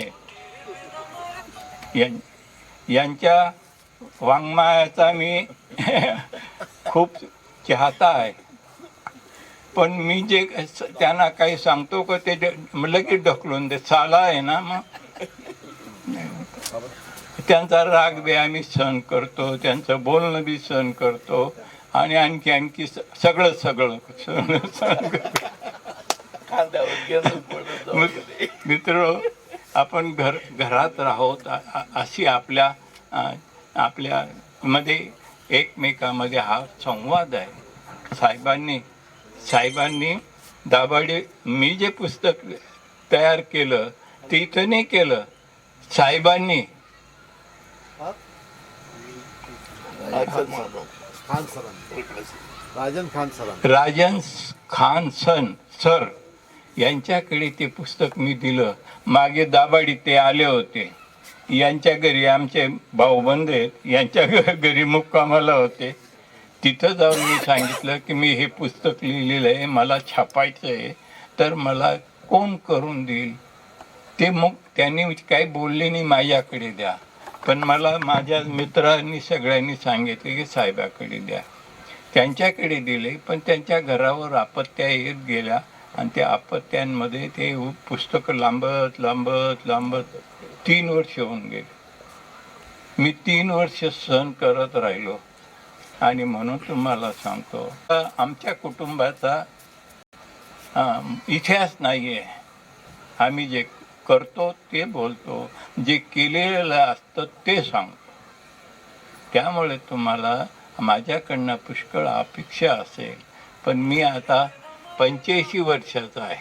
यांच्या वाङ्मयाचा मी खूप चाहता आहे. पण मी जे त्यांना काही सांगतो का ते लगेच ढकलून दे चाला आहे ना. मग त्यांचा राग बी आम्ही सहन करतो, त्यांचं बोलणं बी सहन करतो आणि आणखी सगळं सहन करतो. मित्र, आपण घरात राहोत अशी आपल्यामध्ये एकमेकामध्ये हा संवाद आहे. साहेबांनी दाभाडी, मी जे पुस्तक तयार केलं ते इथं नाही केलं, साहेबांनी राजन खान सर यांच्याकडे ते पुस्तक मी दिलं. मागे दाभाडी ते आले होते, यांच्या घरी आमचे भाऊबंद आहेत, यांच्या घरी मुक्कामाला होते. तिथं जाऊन मी सांगितलं की मी हे पुस्तक लिहिलेलं आहे, मला छापायचं आहे, तर मला कोण करून देईल. ते मग त्यांनी काही बोलले नाही, माझ्याकडे द्या. पण मला माझ्या मित्रांनी सगळ्यांनी सांगितले की साहेबाकडे द्या. त्यांच्याकडे दिले, पण त्यांच्या घरावर आपत्त्या येत गेल्या आणि त्या आपत्त्यांमध्ये ते पुस्तकं लांबत 3 वर्ष होऊन गेले. मी 3 वर्ष सहन करत राहिलो. आणि म्हणून तुम्हाला सांगतो, आमच्या कुटुंबाचा इतिहास नाही आहे. आम्ही जे करतो ते बोलतो, जे केलेलं असतं ते सांगतो. त्यामुळे तुम्हाला माझ्याकडनं पुष्कळ अपेक्षा असेल, पण मी आता 85 वर्षाचा आहे.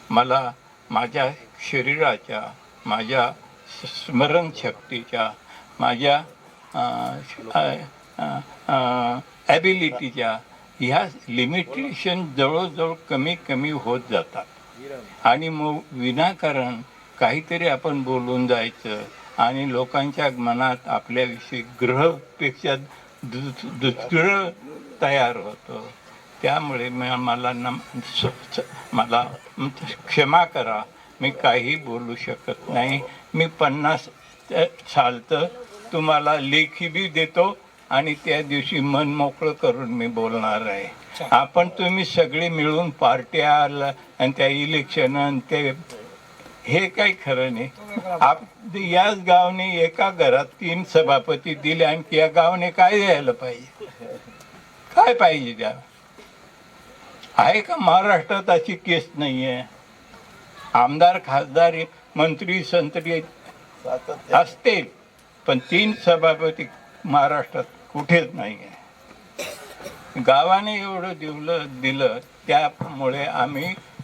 मला माझ्या शरीराच्या, माझ्या स्मरणशक्तीच्या, माझ्या ॲबिलिटीच्या ह्या लिमिटेशन जवळजवळ कमी होत जातात. आणि मग विनाकारण काहीतरी आपण बोलून जायचं आणि लोकांच्या मनात आपल्याविषयी ग्रहपेक्षा दुष्ग्रह तयार होतो. त्यामुळे मला क्षमा करा, मी काही बोलू शकत नाही. मी 50 सालचं तुम्हाला लेखी बी देतो आणि त्या दिवशी मन मोकळं करून मी बोलणार आहे. आपण तुम्ही सगळे मिळून पार्ट्या आणि त्या इलेक्शन आणि ते हे काही खरं नाही. याच गावने एका घरात 3 सभापती दिले, आणखी या गावने काय द्यायला पाहिजे? काय पाहिजे द्या? आहे का महाराष्ट्रात अशी केस नाही आहे? आमदार, खासदार, मंत्री, संत्री असतील, पण 3 सभापती महाराष्ट्रात कुठेच नाही आहे. गावाने एवढं दिलं त्यामुळे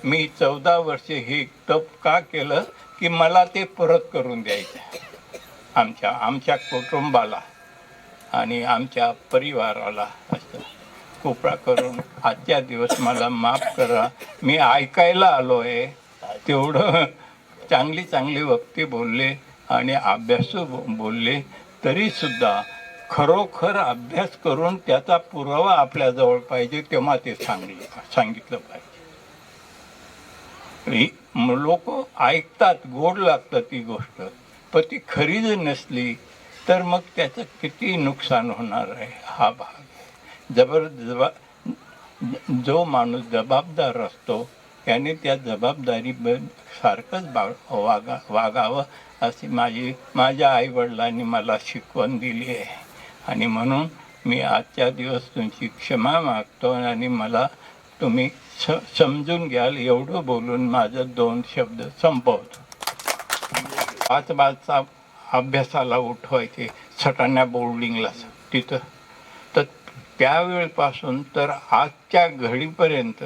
मी 14 वर्षे हे तप का केलं की मला ते परत करून द्यायचं आमच्या कुटुंबाला आणि आमच्या परिवाराला. असं कृपा करून आजच्या दिवस मला माफ करा. मी ऐकायला आलो आहे, तेवढं चांगली वक्ते बोलले आणि अभ्यासू बोलले, तरीसुद्धा खरोखर अभ्यास करून त्याचा पुरावा आपल्याजवळ पाहिजे, तेव्हा ते सांगितलं पाहिजे. लोक ऐकतात, गोड लागतात ती गोष्ट, पण ती खरी जर नसली तर मग त्याचं किती नुकसान होणार आहे हा भाग. जो माणूस जबाबदार असतो त्याने त्या जबाबदारी सारखंच वागावं अशी माझ्या आईवडिलांनी मला शिकवण दिली आहे. आणि म्हणून मी आजच्या दिवस तुमची क्षमा मागतो आणि मला तुम्ही समजून घ्याल एवढं बोलून माझं 2 शब्द संपवतो. 5 वाजता अभ्यासाला उठवायचे सटाण्या बोर्डिंगला तिथं, तर त्यावेळपासून तर आजच्या घडीपर्यंत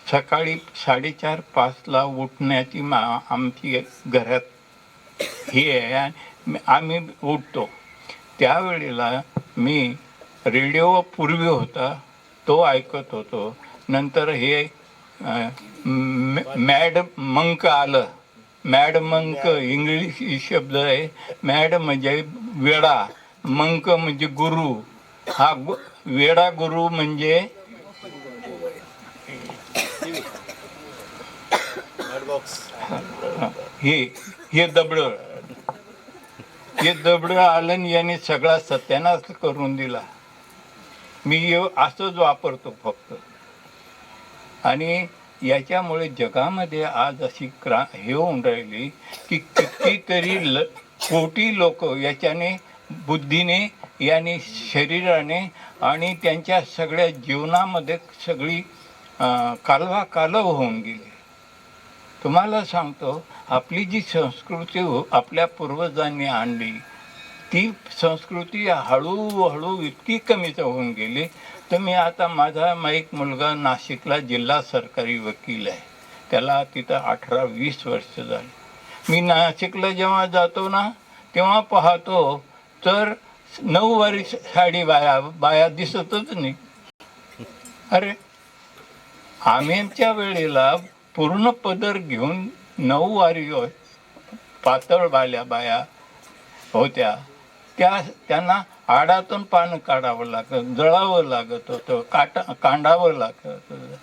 सकाळी 4:30-5ला उठण्याची आमची घरात ही आहे. आम्ही उठतो त्यावेळेला मी रेडिओ पूर्वी होता तो ऐकत होतो. नंतर हे मॅड मंक आलं. मॅड मंक इंग्लिश शब्द आहे. मॅड म्हणजे वेडा, मंक म्हणजे गुरु. हा वेडा गुरु म्हणजे हे दबड आलं आणि याने सगळा सत्यानाश करून दिला. मी असंच वापरतो फक्त. आणि याच्यामुळे जगामध्ये आज अशी हे होऊन राहिली की कितीतरी कोटी लोक याच्याने बुद्धीने याने शरीराने आणि त्यांच्या सगळ्या जीवनामध्ये सगळी कालव होऊन गेली. तुम्हाला सांगतो, आपली जी संस्कृती आपल्या पूर्वजांनी आणली ती संस्कृती हळूहळू इतकी कमीच होऊन गेली. तर मी आता माझा एक मुलगा नाशिकला जिल्हा सरकारी वकील आहे. त्याला तिथं 18-20 वर्ष झाली. मी नाशिकला जेव्हा जातो ना तेव्हा पाहतो तर 9वारी साडी बाया दिसतच नाही. अरे आमच्या वेळेला पूर्ण पदर घेऊन 9वारी पातळ बाया होत्या. त्यांना आडातून पानं काढावं लागत, जळावं लागत होतं, कांडावं लागत होतं.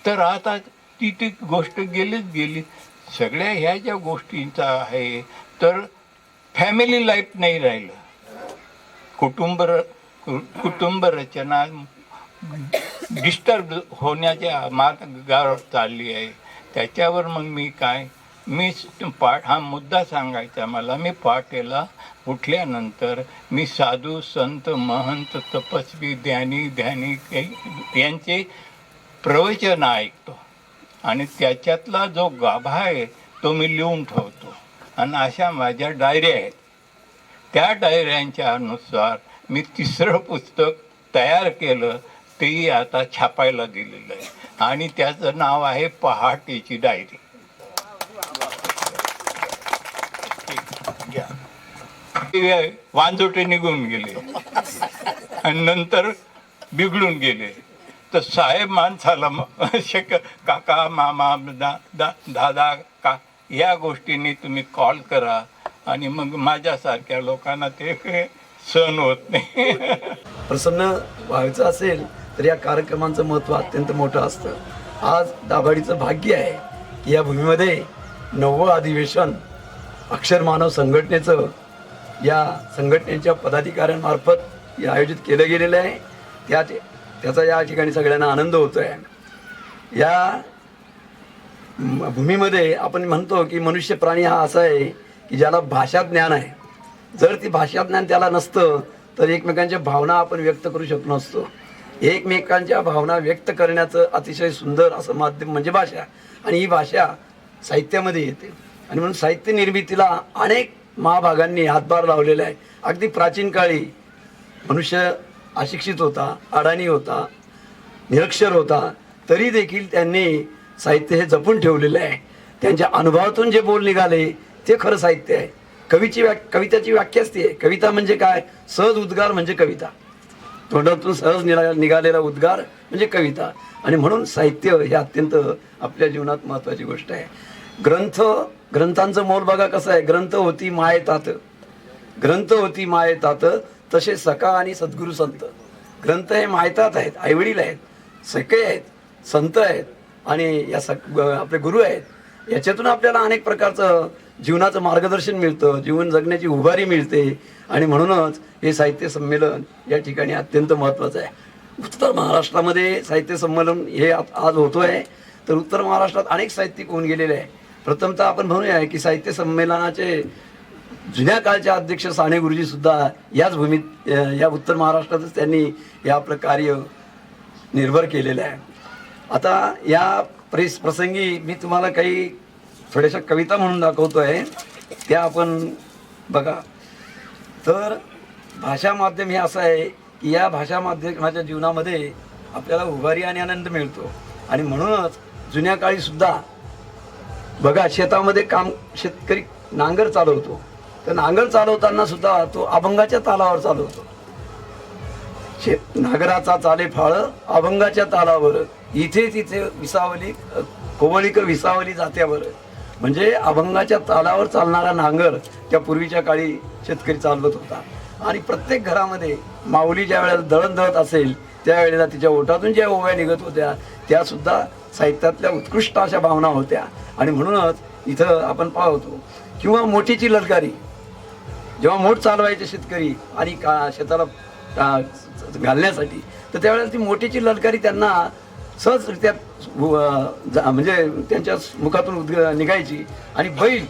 तर आता ती गोष्ट गेली. सगळ्या ह्या ज्या गोष्टींचा आहे तर फॅमिली लाईफ नाही राहिलं. कुटुंब रचना डिस्टर्ब होण्याच्या मार्गावर चालली आहे. त्याच्यावर मग मी हा मुद्दा सांगायचा मला. मी पहाटेला उठल्यानंतर मी साधू संत महंत तपस्वी ध्यानी यांचे प्रवचन ऐकतो आणि त्याच्यातला जो गाभा आहे तो मी लिहून ठेवतो. आणि अशा माझ्या डायऱ्या आहेत. त्या डायऱ्यांच्या अनुसार मी 3रं पुस्तक तयार केलं. तेही आता छापायला दिलेलं आहे आणि त्याचं नाव आहे पहाटेची डायरी. वांजोटे निघून गेले आणि नंतर बिघडून गेले. तर साहेब माणसाला काका मामा दादा का या गोष्टींनी तुम्ही कॉल करा आणि मग माझ्यासारख्या लोकांना ते सहन होत नाही. प्रसन्न व्हायचं असेल तर या कार्यक्रमांचं महत्त्व अत्यंत मोठं असतं. आज दाभाडीचं भाग्य आहे की या भूमीमध्ये 9वं अधिवेशन अक्षर मानव संघटनेचं या संघटनेच्या पदाधिकाऱ्यांमार्फत हे आयोजित केलं गेलेलं आहे. त्याचा या ठिकाणी सगळ्यांना आनंद होतो आहे. या भूमीमध्ये आपण म्हणतो की मनुष्य प्राणी हा असा आहे की ज्याला भाषा ज्ञान आहे. जर ती भाषा ज्ञान त्याला नसतं तर एकमेकांच्या भावना आपण व्यक्त करू शकलो नसतो. एकमेकांच्या भावना व्यक्त करण्याचं अतिशय सुंदर असं माध्यम म्हणजे भाषा. आणि ही भाषा साहित्यामध्ये येते आणि म्हणून साहित्य निर्मितीला अनेक महाभागांनी हातभार लावलेला आहे. अगदी प्राचीन काळी मनुष्य अशिक्षित होता, अडाणी होता, निरक्षर होता, तरी देखील त्यांनी साहित्य हे जपून ठेवलेलं आहे. त्यांच्या अनुभवातून जे बोल निघाले ते खरं साहित्य आहे. कविताची व्याख्याच ती आहे. कविता म्हणजे काय? सहज उद्गार म्हणजे कविता. तोंडातून सहज निघालेला उद्गार म्हणजे कविता. आणि म्हणून साहित्य हे अत्यंत आपल्या जीवनात महत्त्वाची गोष्ट आहे. ग्रंथांचं मोल बघा कसं आहे. ग्रंथ होती मायेतात तसे सखा आणि सद्गुरू संत. ग्रंथ हे मायतात आहेत, आईवडील आहेत, सखे आहेत, संत आहेत आणि या आपले गुरु आहेत. याच्यातून आपल्याला अनेक प्रकारचं जीवनाचं मार्गदर्शन मिळतं, जीवन जगण्याची उभारी मिळते आणि म्हणूनच हे साहित्य संमेलन या ठिकाणी अत्यंत महत्त्वाचं आहे. उत्तर महाराष्ट्रामध्ये साहित्य संमेलन हे आज होतोय, तर उत्तर महाराष्ट्रात अनेक साहित्यिक होऊन गेलेले आहे. प्रथमतः आपण म्हणूया की साहित्य संमेलनाचे जुन्या काळचे अध्यक्ष साने गुरुजी सुद्धा याच भूमीत या उत्तर महाराष्ट्रातच त्यांनी हे आपलं कार्य निर्भर केलेलं आहे. आता या प्रसंगी मी तुम्हाला काही थोड्याशा कविता म्हणून दाखवतोय, त्या आपण बघा. तर भाषा माध्यम हे असं आहे की या भाषा माध्यमाच्या जीवनामध्ये आपल्याला उभारी आणि आनंद मिळतो आणि म्हणूनच जुन्या काळी सुद्धा बघा शेतामध्ये शेतकरी नांगर चालवतो, तर नांगर चालवताना सुद्धा तो अभंगाच्या तालावर चालवतो. नागराचा चाले फाळ अभंगाच्या तालावर, इथे तिथे विसावली कोवळीक विसावली जात्यावर. म्हणजे अभंगाच्या तालावर चालणारा नांगर त्या पूर्वीच्या काळी शेतकरी चालवत होता. आणि प्रत्येक घरामध्ये माऊली ज्या वेळेला दळण दळत असेल त्यावेळेला तिच्या ओठातून ज्या ओव्या निघत होत्या त्या सुद्धा साहित्यातल्या उत्कृष्ट अशा भावना होत्या. आणि म्हणूनच इथं आपण पाहतो. किंवा मोठीची ललकारी, जेव्हा मोठ चालवायचे शेतकरी आणि शेताला घालण्यासाठी, तर त्यावेळेला ती मोठीची ललकारी त्यांना सहजरित्या म्हणजे त्यांच्या मुखातून निघायची. आणि बैल,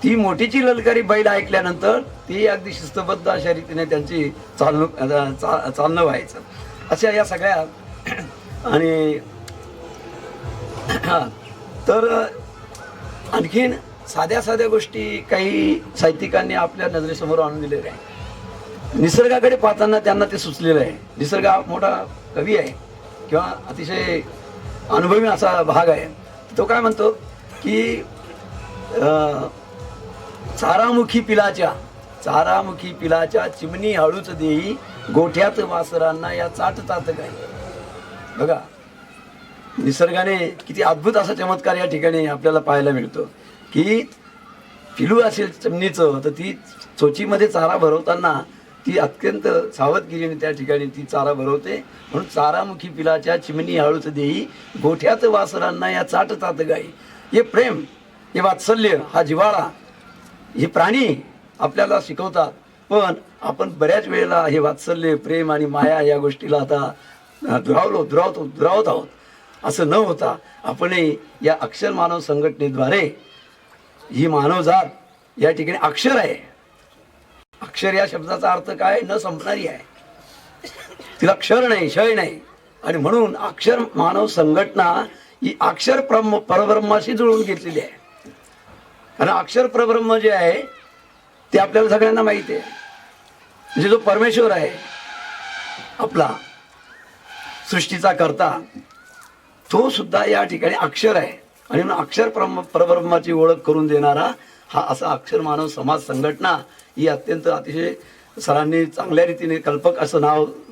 ती मोठीची ललकारी बैल ऐकल्यानंतर ती अगदी शिस्तबद्ध अशा रीतीने त्यांची चालणं व्हायचं. अशा या सगळ्या. आणि तर आणखीन साध्या साध्या गोष्टी काही साहित्यिकांनी आपल्या नजरेसमोर आणून दिलेल्या आहे. निसर्गाकडे पाहताना त्यांना ते सुचलेलं आहे. निसर्ग हा मोठा कवी आहे किंवा अतिशय अनुभवी असा भाग आहे. तो काय म्हणतो की चारामुखी पिलाच्या चिमणी हळूच देई, गोठ्यात वासरांना या चाटतात गाई. बघा निसर्गाने किती अद्भुत असा चमत्कार या ठिकाणी आपल्याला पाहायला मिळतो की पिलू असेल चिमणीचं, तर ती चोचीमध्ये चारा भरवताना ती अत्यंत सावधगिरीने त्या ठिकाणी ती चारा भरवते. म्हणून चारामुखी पिलाच्या चिमणी हळूच देई, गोठ्यात वासरांना या चाटतात गाई. हे प्रेम, हे वात्सल्य, हा जिव्हाळा हे प्राणी आपल्याला शिकवतात. पण आपण बऱ्याच वेळेला हे वात्सल्य, प्रेम आणि माया या गोष्टीला आता दुरावत आहोत. असं न होता आपणही या अक्षर मानव संघटनेद्वारे ही मानवजात या ठिकाणी अक्षर आहे. अक्षर या शब्दाचा अर्थ काय? न संपणारी आहे. तिला क्षर नाही, क्षय नाही. आणि म्हणून अक्षर मानव संघटना ही अक्षर परब्रह्माशी जुळवून घेतलेली आहे. कारण अक्षर परब्रह्म जे आहे ते आपल्याला सगळ्यांना माहिती आहे. म्हणजे जो परमेश्वर आहे आपला सृष्टीचा करता, तो सुद्धा या ठिकाणी अक्षर आहे. आणि म्हणून अक्षर परब्रह्माची ओळख करून देणारा हा असा अक्षर मानव समाज संघटना ही अत्यंत अतिशय सरांनी चांगल्या रीतीने कल्पक असं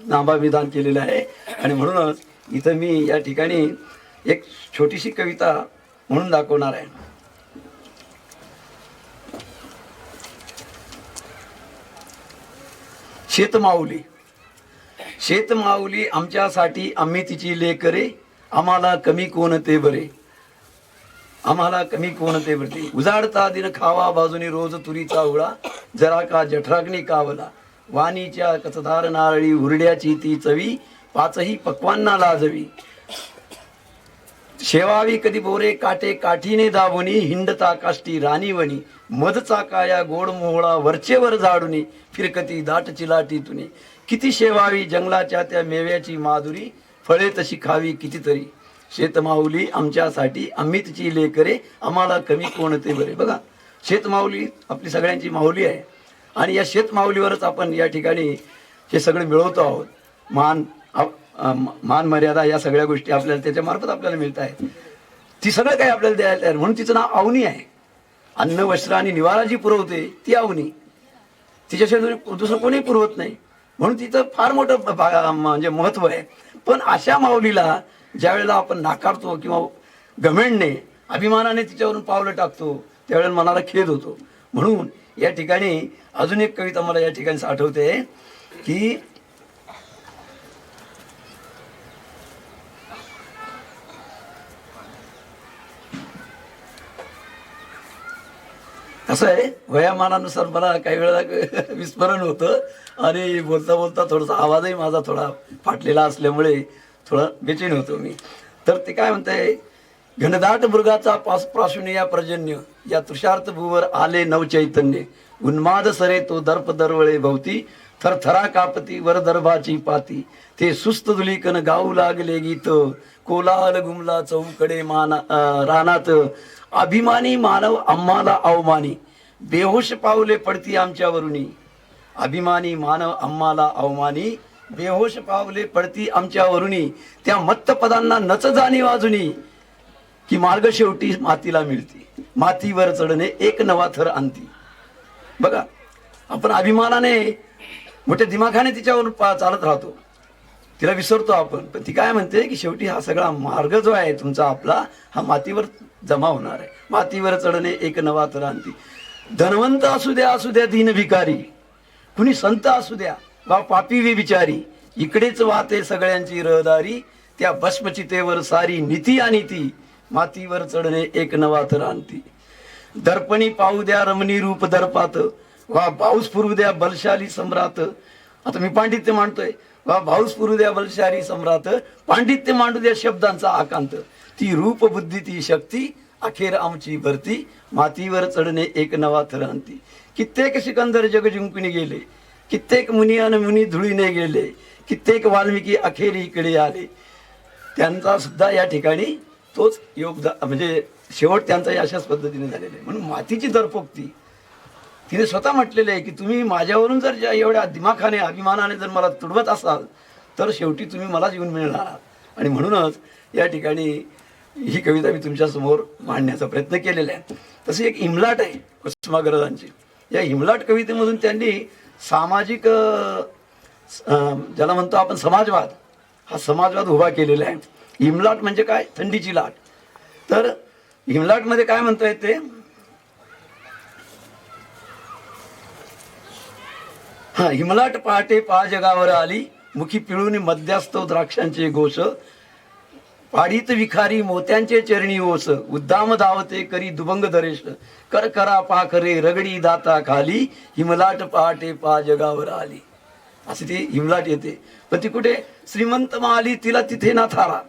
नामाविधान केलेलं आहे. आणि म्हणूनच इथं मी या ठिकाणी एक छोटीशी कविता म्हणून दाखवणार आहे. शेतमाऊली आमच्यासाठी आम्ही तिची लेकरे, आम्हाला कमी कोण ते बरे, उजाडता दिन खावा बाजूनी रोज तुरीचा उळा, जरा का जठराग्नी कावला, वाणीच्या कचधार नारळी हुरड्याची ती चवी, पाचही पक्वांना लाजवी, शेवावी कधी बोरे काटे काठीने दाबुनी, हिंडता काष्टी राणीवणी, मधचा काया गोड मोहळा वरचेवर झाडुनी, फिरकती दाट चिलाटीतुनी, किती शेवावी जंगलाच्या त्या मेव्याची माधुरी, फळे तशी खावी कितीतरी, शेतमाऊली आमच्यासाठी आम्ही तिची लेकरे, आम्हाला कमी कोण ते बरे. बघा शेतमाऊली आपली सगळ्यांची माऊली आहे. आणि या शेतमाऊलीवरच आपण या ठिकाणी हे सगळं मिळवतो आहोत. मान मर्यादा या सगळ्या गोष्टी आपल्याला त्याच्यामार्फत आपल्याला मिळत आहेत. ती सगळं काही आपल्याला द्यायला तयार. म्हणून तिचं नाव अवनी आहे. अन्न वस्त्र आणि निवारा जी पुरवते ती अवनी, तिच्याशिवाय दुसरं कोणी पुरवत नाही. म्हणून तिचं फार मोठं म्हणजे महत्व आहे. पण अशा माऊलीला ज्या वेळेला आपण नाकारतो किंवा घमेंडने अभिमानाने तिच्यावरून पावलं टाकतो त्यावेळेला मनाला खेद होतो. म्हणून या ठिकाणी अजून एक कविता मला या ठिकाणी आठवते की कसं आहे, वयामानानुसार मला काही वेळेला विस्मरण होतं आणि बोलता बोलता थोडासा आवाजही माझा थोडा फाटलेला असल्यामुळे थोडा बेचैन होतो मी. तर ते काय म्हणतंय, घनदाट मृगाचा प्राशुनिया पर्जन्य या तुषार्थ भूवर आले नवचैतन्य, उन्माद सरे तो दर्प दरवळे भोवती, थरथरा कापती वर दर्भाची पाती, ते सुस्त दुलिकन गाऊ लागले गीत, कोलाहल गुमला चौकडे रानात, अभिमानी मानव आम्हाला अवमानी, बेहोश पावले पडती आमच्यावरुनी, अभिमानी मानव आम्हाला अवमानी, बेहोश पावले पडती आमच्यावरुनी, त्या मत्त पदांना नच जाणी वाजुनी, की मार्ग शेवटी मातीला मिळती, मातीवर चढणे एक नवा थर आणती. बघा, आपण अभिमानाने मोठ्या दिमाखाने तिच्यावर चालत राहतो, तिला विसरतो आपण. पण ती काय म्हणते की शेवटी हा सगळा मार्ग जो आहे तुमचा आपला, हा मातीवर जमा होणार आहे, मातीवर चढणे एक नवा थर आणती. धनवंत असू द्या दीन भिकारी, कुणी संत असू द्या वा पापी वे बिचारी, इकडेच वाहते सगळ्यांची रहदारी, त्या भस्मचितेवर सारी नीती अनिती, मातीवर चढणे एक नवा थर आणती. दर्पणी पाहू द्या रमणी रूप दर्पात, वा भाऊस पुरू द्या बलशाली सम्राट. आता मी पांडित्य मांडतोय, वा भाऊस पुरू द्या बलशाली सम्राट, पांडित्य मांडू द्या शब्दांचा आकांत, ती रूप बुद्धी ती शक्ती, अखेर आमची भरती, मातीवर चढणे एक नवा थर आणती. कित्येक सिकंदर जग जिंकून गेले, कित्येक मुनी अन मुनी धुळीने गेले, कित्येक वाल्मिकी अखेर इकडे आले, त्यांचा सुद्धा या ठिकाणी तोच योगदान, म्हणजे शेवट त्यांचाही अशाच पद्धतीने झालेला आहे. म्हणून मातीची दरपोक्ती तिने स्वतः म्हटलेलं आहे की तुम्ही माझ्यावरून जर एवढ्या दिमाखाने अभिमानाने जर मला तुडवत असाल तर शेवटी तुम्ही मलाच येऊन मिळणार आहात. आणि म्हणूनच या ठिकाणी ही कविता मी तुमच्यासमोर मांडण्याचा प्रयत्न केलेला आहे. तशी एक हिमलाट आहे कुसुमाग्रजांची. या हिमलाट कवितेमधून त्यांनी सामाजिक ज्याला म्हणतो आपण समाजवाद, हा समाजवाद उभा केलेला आहे. हिमलाट म्हणजे काय, थंडीची लाट. तर हिमलाटमध्ये काय म्हणता येते, हा, हिमलाट पहाटे पहा जगावर आली, मुखी पिळून मध्यास्तो द्राक्षांचे घोष, पाडीत विखारी मोत्यांचे चरणी ओस, उद्दाम धावते करी दुभंग दरेश, कर करा पाखरे रगडी दाता खाली, हिमलाट पहाटे पहा जगावर आली. अशी ती हिमलाट येते. पण ती कुठे, श्रीमंत माली तिला तिथे ना थारा,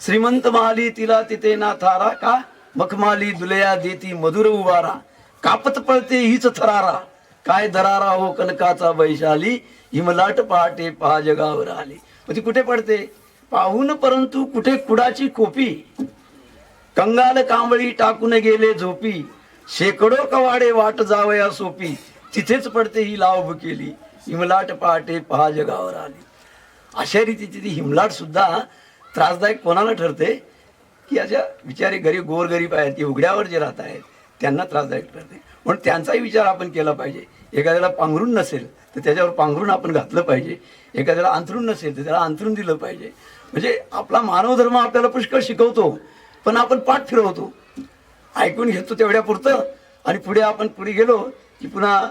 श्रीमंत माली तिला तिथे ना थारा, का मखमाली दुलया देती मधुर उभारा, कापत पळते हीच थरारा, काय दरारा हो कनकाचा वैशाली, हिमलाट पहाटे पहा जगावर आली. मग ती कुठे पडते, पाहून परंतु कुठे कुडाची कोपी, कंगाल कांबळी टाकून गेले झोपी, शेकडो कवाडे वाट जावया सोपी, तिथेच पडते ही लाभ केली, हिमलाट पहाटे पहा जगावर आली. अशा रीतीची ती हिमलाट सुद्धा त्रासदायक कोणाला ठरते, की अशा बिचारे गरीब गोरगरीब आहेत की उघड्यावर जे राहत आहेत त्यांना त्रासदायक ठरते. म्हणून त्यांचाही विचार आपण केला पाहिजे. एखाद्याला पांघरून नसेल तर त्याच्यावर पांघरून आपण घातलं पाहिजे, एखाद्याला अंथरूण नसेल तर त्याला अंथरूण दिलं पाहिजे. म्हणजे आपला मानव धर्म आपल्याला पुष्कळ शिकवतो, पण आपण पाठ फिरवतो, ऐकून घेतो तेवढ्या पुरतं, आणि पुढे आपण पुढे गेलो की पुन्हा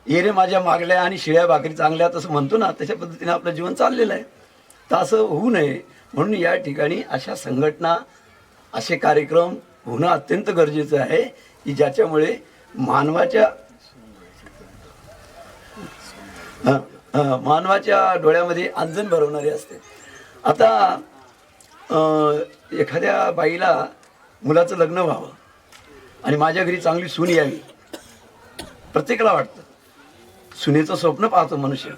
ये रे माझ्या मागल्या आणि शिळ्या भाकरी चांगल्या तसं म्हणतो ना, तशा पद्धतीने आपलं जीवन चाललेलं आहे. तर असं होऊ नये म्हणून या ठिकाणी अशा संघटना, असे कार्यक्रम होणं अत्यंत गरजेचं आहे की ज्याच्यामुळे मानवाच्या डोळ्यामध्ये अंजन भरवणारे असते. आता एखाद्या बाईला मुलाचं लग्न व्हावं आणि माझ्या घरी चांगली सून यावी, प्रत्येकाला वाटतं. सुनेचं स्वप्न पाहतो मनुष्य,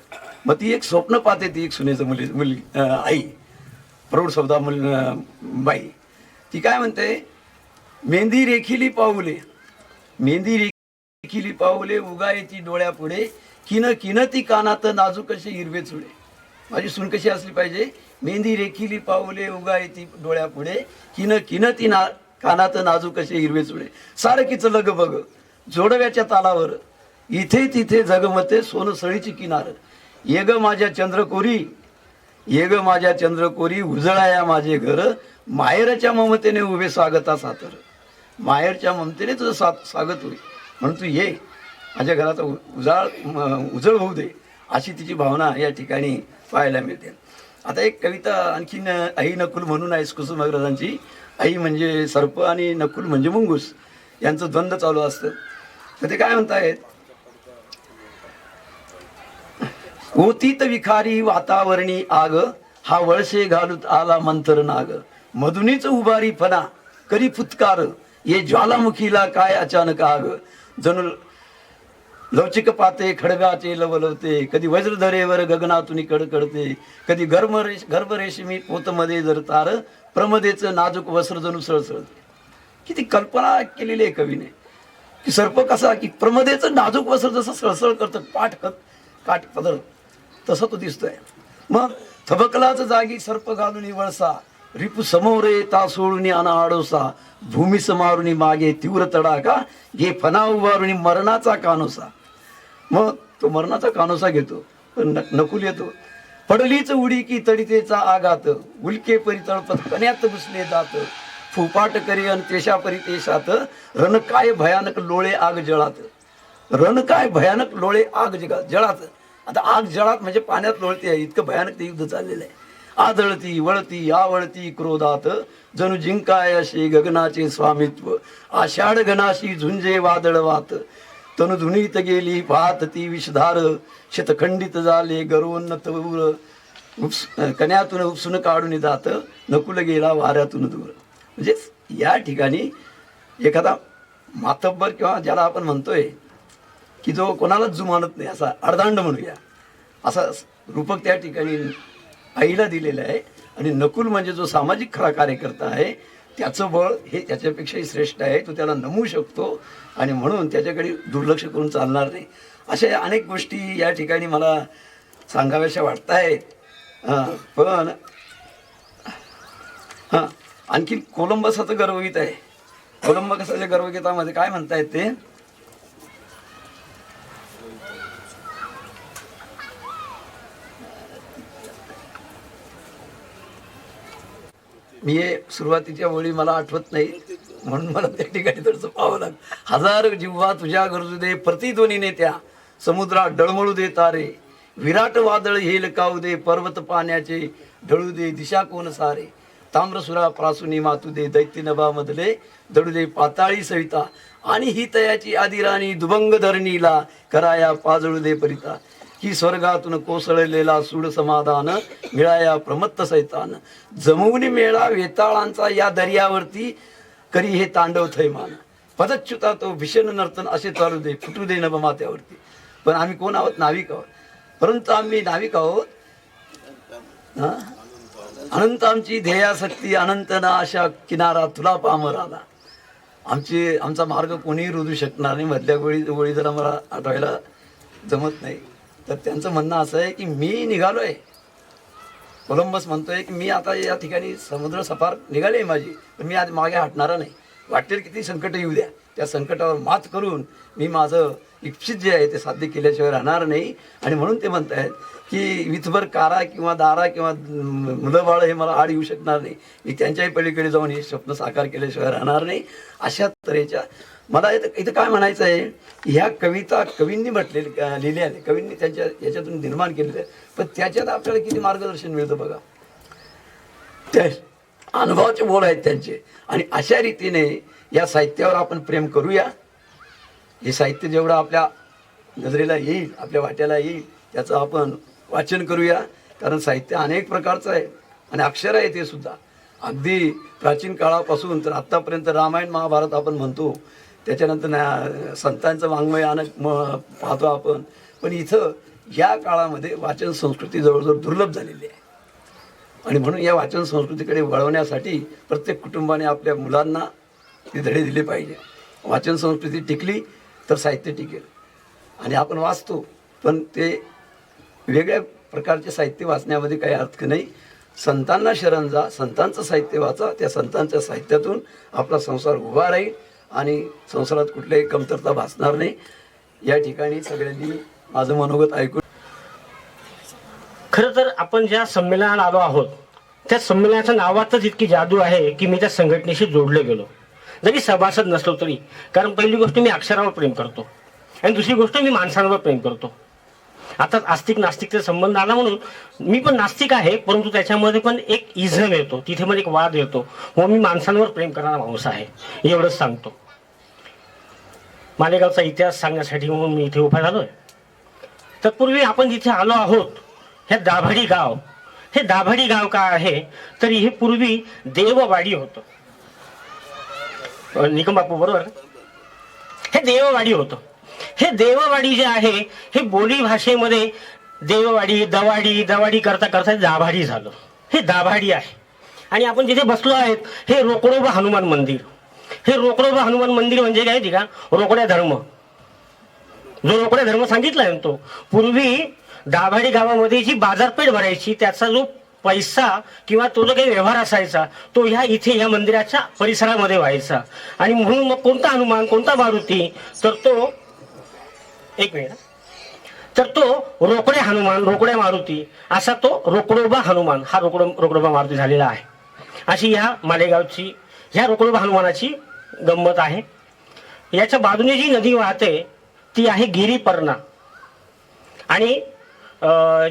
मग ती एक स्वप्न पाहते, ती एक सुनेचं मुली आई, प्रौढ शब्दा बाई. ती काय म्हणते, मेहंदी रेखिली पाऊले, मेहंदी रेखिली पाऊले उगा येती डोळ्यापुढे, किन ती कानात नाजूक कसे हिरवे चुडे. माझी सून कशी असली पाहिजे, मेहंदी रेखिली पाऊले उगा येती डोळ्यापुढे, किन ती कानात नाजूक कसे हिरवे चुडे. सारखीच लग बग जोडव्याच्या तालावर, इथे तिथे जगमते सोन सळीची किनार. ये ग माझ्या चंद्रकोरी, ये ग माझ्या चंद्रकोरी, उजळाया माझे घर, माहेरच्या ममतेने उभे स्वागता सातर. माहेरच्या ममतेने तुझं स्वागत होईल म्हणून तू ये, माझ्या घराचा उजळ होऊ दे, अशी तिची भावना या ठिकाणी पाहायला मिळते. आता एक कविता आणखीन, आई नकुल म्हणून आहे कुसुमाग्रजांची. आई म्हणजे सर्प आणि नकुल म्हणजे मुंगूस, यांचं द्वंद्व चालू असतं. तर ते काय म्हणतायत, ओतीत विखारी वातावरणी आग, हा वळसे घालूत आला मंतर नाग, मधुनीच उभारी फना करी फुतकार, ये ज्वालामुखीला काय अचानक आग, जणू लवचिक पाते खडगाचे लवलवते, कधी वज्रधरेवर गगनातून कडकडते, कधी गर्भरेशमी पोतमध्ये जर तार, प्रमदेचं नाजूक वस्त्र जणू सळसळते. किती कल्पना केलेली आहे कवीने की सर्प कसा की प्रमदेचं नाजूक वस्त्र जसं सळसळ करतं काठ पदर तसं तो दिसतोय. मग थबकलाच जागी सर्प घालून वळसा, रिपू समोरे ता सोडून आणा आडोसा, भूमी समारुनी मागे तीव्र तडाका, घे फना उभारुनी मरणाचा कानोसा. मग तो मरणाचा कानोसा घेतो पण नकुल येतो, पडलीच उडी की तडितेचा आघात, उल्के परी तळपत कण्यात घुसले जात, फुपाट करी अन तेशा परी तेशात, रण काय भयानक लोळे आग जळात. रण काय भयानक लोळे आग जळात. आता आग जळात म्हणजे पाण्यात लोळते आहे, इतकं भयानक ते युद्ध चाललेलं आहे. आदळती वळती आवळती क्रोधात, जणू जिंकाय असे गगनाचे स्वामित्व, आषाढ गणाशी झुंजे वादळवात, तनु धुनीत गेली पाहत ती विषधार, शतखंडित झाले गरोन्न तूर, कण्यातून उपसून काढून जात, नकुल गेला वाऱ्यातून दूर. म्हणजे या ठिकाणी एखादा मातब्बर किंवा ज्याला आपण म्हणतोय की जो कोणालाच जुमानत नाही असा अर्धांड म्हणूया, असा रूपक त्या ठिकाणी आईला दिलेलं आहे. आणि नकुल म्हणजे जो सामाजिक खरा कार्यकर्ता आहे त्याचं बळ हे त्याच्यापेक्षाही श्रेष्ठ आहे, तो त्याला नमवू शकतो आणि म्हणून त्याच्याकडे दुर्लक्ष करून चालणार नाही. अशा अनेक गोष्टी या ठिकाणी मला सांगाव्याशा वाटत आहेत. पण आणखी कोलंबसाचं गर्वगीत आहे. कोलंबसाच्या गर्वगीतामध्ये काय म्हणतायत ते, मी हे सुरुवातीच्या वेळी मला आठवत नाही म्हणून मला त्या ठिकाणी थोडंसं पाहावं लागतं. हजार जिव्हा तुझ्या गरजू दे प्रतिध्वनीने त्या, समुद्रात डळमळू दे तारे, विराट वादळ हेल काऊ दे पर्वत पाण्याचे ढळू दे दिशा कोण सारे, ताम्रसुरा प्रासुनी मातू दे दैत्य नभामधले दडू दे पाताळी सविता, आणि ही तयाची आदिराणी दुभंग धरणीला कराया पाजळू दे परिता, की स्वर्गातून कोसळलेला सूड समाधान मिळाया प्रमत्त सैतान, जमवून मेळा वेताळांचा या दर्यावरती करी हे तांडव थैमान, पदच्युता तो भीषण नर्तन असे चालू दे फुटू दे नभ माथ्यावरती. पण आम्ही कोण आहोत, नाविक आहोत. परंतु आम्ही नाविक आहोत, अनंत आमची ध्येयासक्ती अनंत ना अशा किनारा तुला पामर आला. आमचा मार्ग कोणीही रुजू शकणार नाही. मधल्या वेळी जरा मला आठवायला जमत नाही. तर त्यांचं म्हणणं असं आहे की मी निघालोय, कोलंबस म्हणतोय की मी आता या ठिकाणी समुद्र सफार निघाले माझी, पण मी आज मागे हटणारा नाही. वाटेल किती संकट येऊ द्या, त्या संकटावर मात करून मी माझं इप्सित जे आहे ते साध्य केल्याशिवाय राहणार नाही. आणि म्हणून ते म्हणत आहेत की विथभर कारा किंवा दारा किंवा मुलं बाळ हे मला आड येऊ शकणार नाही, मी त्यांच्याही पलीकडे जाऊन हे स्वप्न साकार केल्याशिवाय राहणार नाही. अशा तऱ्हेच्या मला इथं काय म्हणायचं आहे, ह्या कविता कवींनी लिहिल्या आहे, कवींनी त्यांच्या याच्यातून निर्माण केलेलं आहे. पण त्याच्यात आपल्याला किती मार्गदर्शन मिळतं बघा, त्या अनुभवाचे बोल आहेत त्यांचे. आणि अशा रीतीने या साहित्यावर आपण प्रेम करूया. हे साहित्य जेवढं आपल्या नजरेला येईल, आपल्या वाट्याला येईल, त्याचं आपण वाचन करूया. कारण साहित्य अनेक प्रकारचं आहे आणि अक्षर आहे ते सुद्धा. अगदी प्राचीन काळापासून तर आत्तापर्यंत रामायण महाभारत आपण म्हणतो, त्याच्यानंतर संतांचं वाङ्मय पाहतो आपण. पण इथं या काळामध्ये वाचन संस्कृती जवळजवळ दुर्लभ झालेली आहे. आणि म्हणून या वाचन संस्कृतीकडे वळवण्यासाठी प्रत्येक कुटुंबाने आपल्या मुलांना ते धडे दिले पाहिजे. वाचन संस्कृती टिकली तर साहित्य टिकेल. आणि आपण वाचतो पण ते वेगळ्या प्रकारचे साहित्य वाचण्यामध्ये काही अर्थ नाही. संतांना शरण जा, संतांचं साहित्य वाचा, त्या संतांच्या साहित्यातून आपला संसार उभा राहील आणि संसारात कुठल्याही कमतरता भासणार नाही. या ठिकाणी सगळ्यांनी माझं मनोगत ऐकून, खरं तर आपण ज्या संमेलनाला आलो आहोत त्या संमेलनाच्या नावातच इतकी जादू आहे की मी त्या संघटनेशी जोडले गेलो, जरी सभासद नसलो तरी. कारण पहिली गोष्ट मी अक्षरावर प्रेम करतो आणि दुसरी गोष्ट मी माणसांवर प्रेम करतो. आता आस्तिक नास्तिकचा संबंध आला म्हणून मी पण नास्तिक आहे, परंतु त्याच्यामध्ये पण एक इझम येतो, तिथे पण एक वाद येतो. व मी माणसांवर प्रेम करणारा माणूस आहे, एवढंच सांगतो. मालेगावचा इतिहास सांगण्यासाठी म्हणून मी इथे उभा झालोय. तत्पूर्वी आपण जिथे आलो आहोत हे दाभाडी गाव, हे दाभाडी गाव काय आहे तर हे पूर्वी देववाडी होतं. निकम बापू बरोबर, हे देववाडी होतं. हे देववाडी जे आहे हे बोली भाषेमध्ये देववाडी दवाडी दवाडी करता करता दाभाडी झालं. हे दाभाडी आहे. आणि आपण जिथे बसलो आहेत हे रोकडोबा हनुमान मंदिर. हे रोकडोबा हनुमान मंदिर म्हणजे काय का रोकड्या धर्म, जो रोकड्या धर्म सांगितला आहे तो. पूर्वी दाभाडी गावामध्ये जी बाजारपेठ भरायची त्याचा जो पैसा किंवा तो जो काही व्यवहार असायचा तो ह्या इथे या मंदिराच्या परिसरामध्ये व्हायचा. आणि म्हणून मग कोणता हनुमान कोणता मारुती तर तो एक मिनिट तर तो रोकड्या हनुमान रोकड्या मारुती असा तो रोकडोबा हनुमान हा रोकडोबा मारुती झालेला आहे. अशी ह्या मालेगावची ह्या रोकडोबा हनुमानाची गंमत आहे. याच्या बाजूने जी नदी वाहते ती आहे गिरीपर्णा. आणि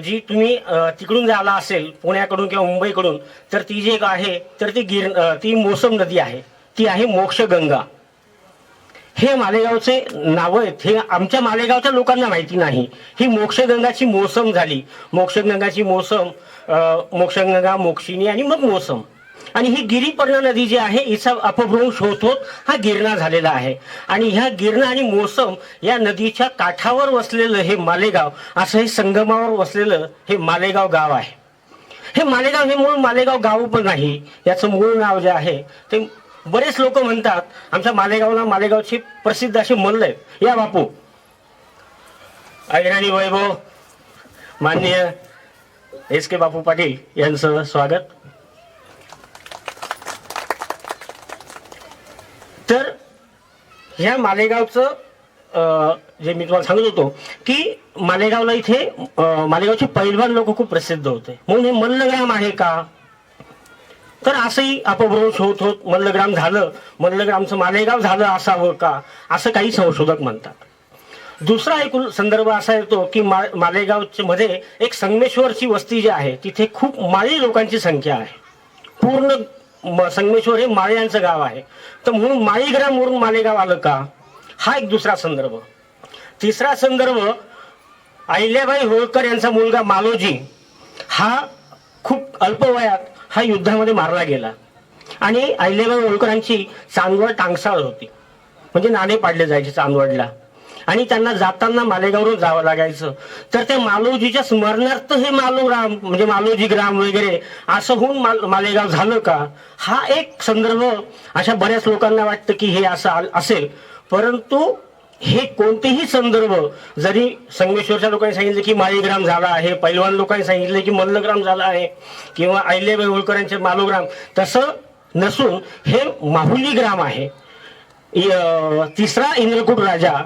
जी तुम्ही तिकडून जायला असेल पुण्याकडून किंवा मुंबईकडून तर ती जी एक आहे तर ती मोसम नदी आहे, ती आहे मोक्षगंगा. हे मालेगावचे नाव आहेत, हे आमच्या मालेगावच्या लोकांना माहिती नाही. ही मोक्षगंगाची मोसम झाली. मोक्षगंगाची मोसम, मोक्षगंगा, मोक्षिणी आणि मग मोसम. आणि ही गिरीपर्णा नदी जी आहे हिचा अपभ्रंश होत होत हा गिरणा झालेला आहे. आणि ह्या गिरणा आणि मोसम या नदीच्या काठावर वसलेलं हे मालेगाव, असं हे संगमावर वसलेलं हे मालेगाव गाव आहे. हे मालेगाव हे मूळ मालेगाव गाव पण नाही, याचं मूळ नाव जे आहे ते बरेच लोक म्हणतात आमच्या मालेगावला मालेगावचे प्रसिद्ध असे मल्ल आहेत. या बापू ऐराणी वैभव माननीय एस के बापू पाटील यांचं स्वागत. तर ह्या मालेगावचं जे मी तुम्हाला सांगत होतो की मालेगावला इथे मालेगावचे पैलवान लोक खूप प्रसिद्ध होते म्हणून हे मल्लग्राम आहे का तर असंही अपभ्रंश होत होत मल्लग्राम झालं, मल्लग्रामचं मालेगाव झालं असावं का असं काही संशोधक म्हणतात. दुसरा एक संदर्भ असा येतो की मालेगावच्या मध्ये एक संगमेश्वरची वस्ती जी आहे तिथे खूप माळी लोकांची संख्या आहे. पूर्ण संगमेश्वर हे माळ्यांचं गाव आहे तर म्हणून माळीग्रामवरून मालेगाव आलं का हा एक दुसरा संदर्भ. तिसरा संदर्भ अहिल्याबाई होळकर यांचा मुलगा मालोजी हा खूप अल्प वयात हा युद्धामध्ये मारला गेला. आणि अहिल्याबाई होळकरांची चांदवड टांगसाळ होती, म्हणजे नाणे पाडले जायचे चांदवडला आणि त्यांना जाताना मालेगाववरून जावं लागायचं. तर त्या मालोजीच्या स्मरणार्थ हे मालोग्राम म्हणजे मालोजी ग्राम वगैरे असं होऊन मालेगाव झालं का हा एक संदर्भ अशा बऱ्याच लोकांना वाटतं की हे असं असेल. परंतु हे कोणतेही संदर्भ जरी संगमेश्वरच्या लोकांनी सांगितले की माळीग्राम झाला आहे, पैलवान लोकांनी सांगितले की मल्लग्राम झाला आहे किंवा अहिल्याबाई होळकरांचे मालोग्राम, तसं नसून हे माहुली ग्राम आहे. तिसरा इंद्रकूट राजा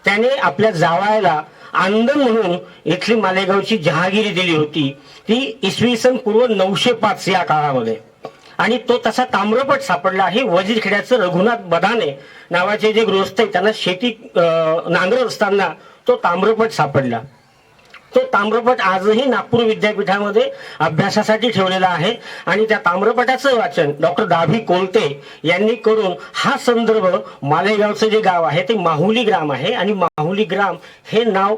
त्याने आपल्या जावयाला आंदण म्हणून इथली मालेगावची जहागिरी दिली होती, ती इसवी सन पूर्व 905 या काळामध्ये. आणि तो तसा ताम्रपट सापडला आहे. वजीरखेड्याचं रघुनाथ बदाने नावाचे जे गृहस्थ आहेत त्यांना शेती नांगरत असताना तो ताम्रपट सापडला. तो ताम्रपट आजही नागपूर विद्यापीठामध्ये अभ्यासासाठी ठेवलेला आहे. आणि त्या ताम्रपटाचं वाचन डॉक्टर दाभी कोलते यांनी करून हा संदर्भ मालेगावचं जे गाव आहे ते माहुली ग्राम आहे. आणि माहुली ग्राम हे नाव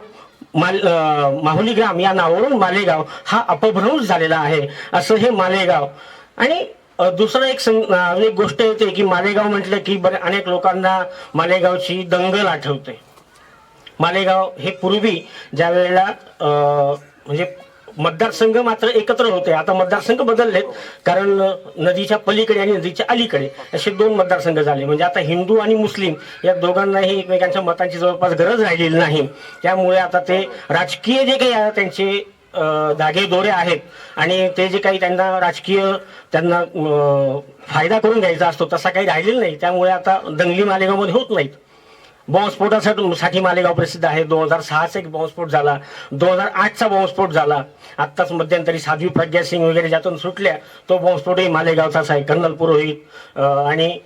माहुली ग्राम या नावावरून मालेगाव हा अपभ्रंश झालेला आहे असं हे मालेगाव. आणि दुसरं एक गोष्ट येते की मालेगाव म्हटलं की अनेक लोकांना मालेगावची दंगल आठवते. मालेगाव हे पूर्वी ज्या वेळेला म्हणजे मतदारसंघ मात्र एकत्र होते, आता मतदारसंघ बदललेत कारण नदीच्या पलीकडे आणि नदीच्या अलीकडे असे 2 मतदारसंघ झाले. म्हणजे आता हिंदू आणि मुस्लिम या दोघांनाही एकमेकांच्या मतांची जवळपास गरज राहिलेली नाही. त्यामुळे आता ते राजकीय जे काही त्यांचे धागे दोरे आहेत आणि ते जे काही त्यांना फायदा करून घ्यायचा असतो तसा काही राहिलेला नाही. त्यामुळे आता दंगली मालेगावमध्ये होत नाहीत. बॉम्बस्फोटासाठी मालेगाव प्रसिद्ध आहे. 2006चा एक बॉम्बस्फोट झाला, 2008चा बॉम्बस्फोट झाला, आत्ताच मध्यंतरी साध्वी प्रज्ञा सिंग वगैरे ज्यातून सुटल्या तो बॉम्बस्फोटही मालेगावचाच आहे. कर्नल पुरोहित आणि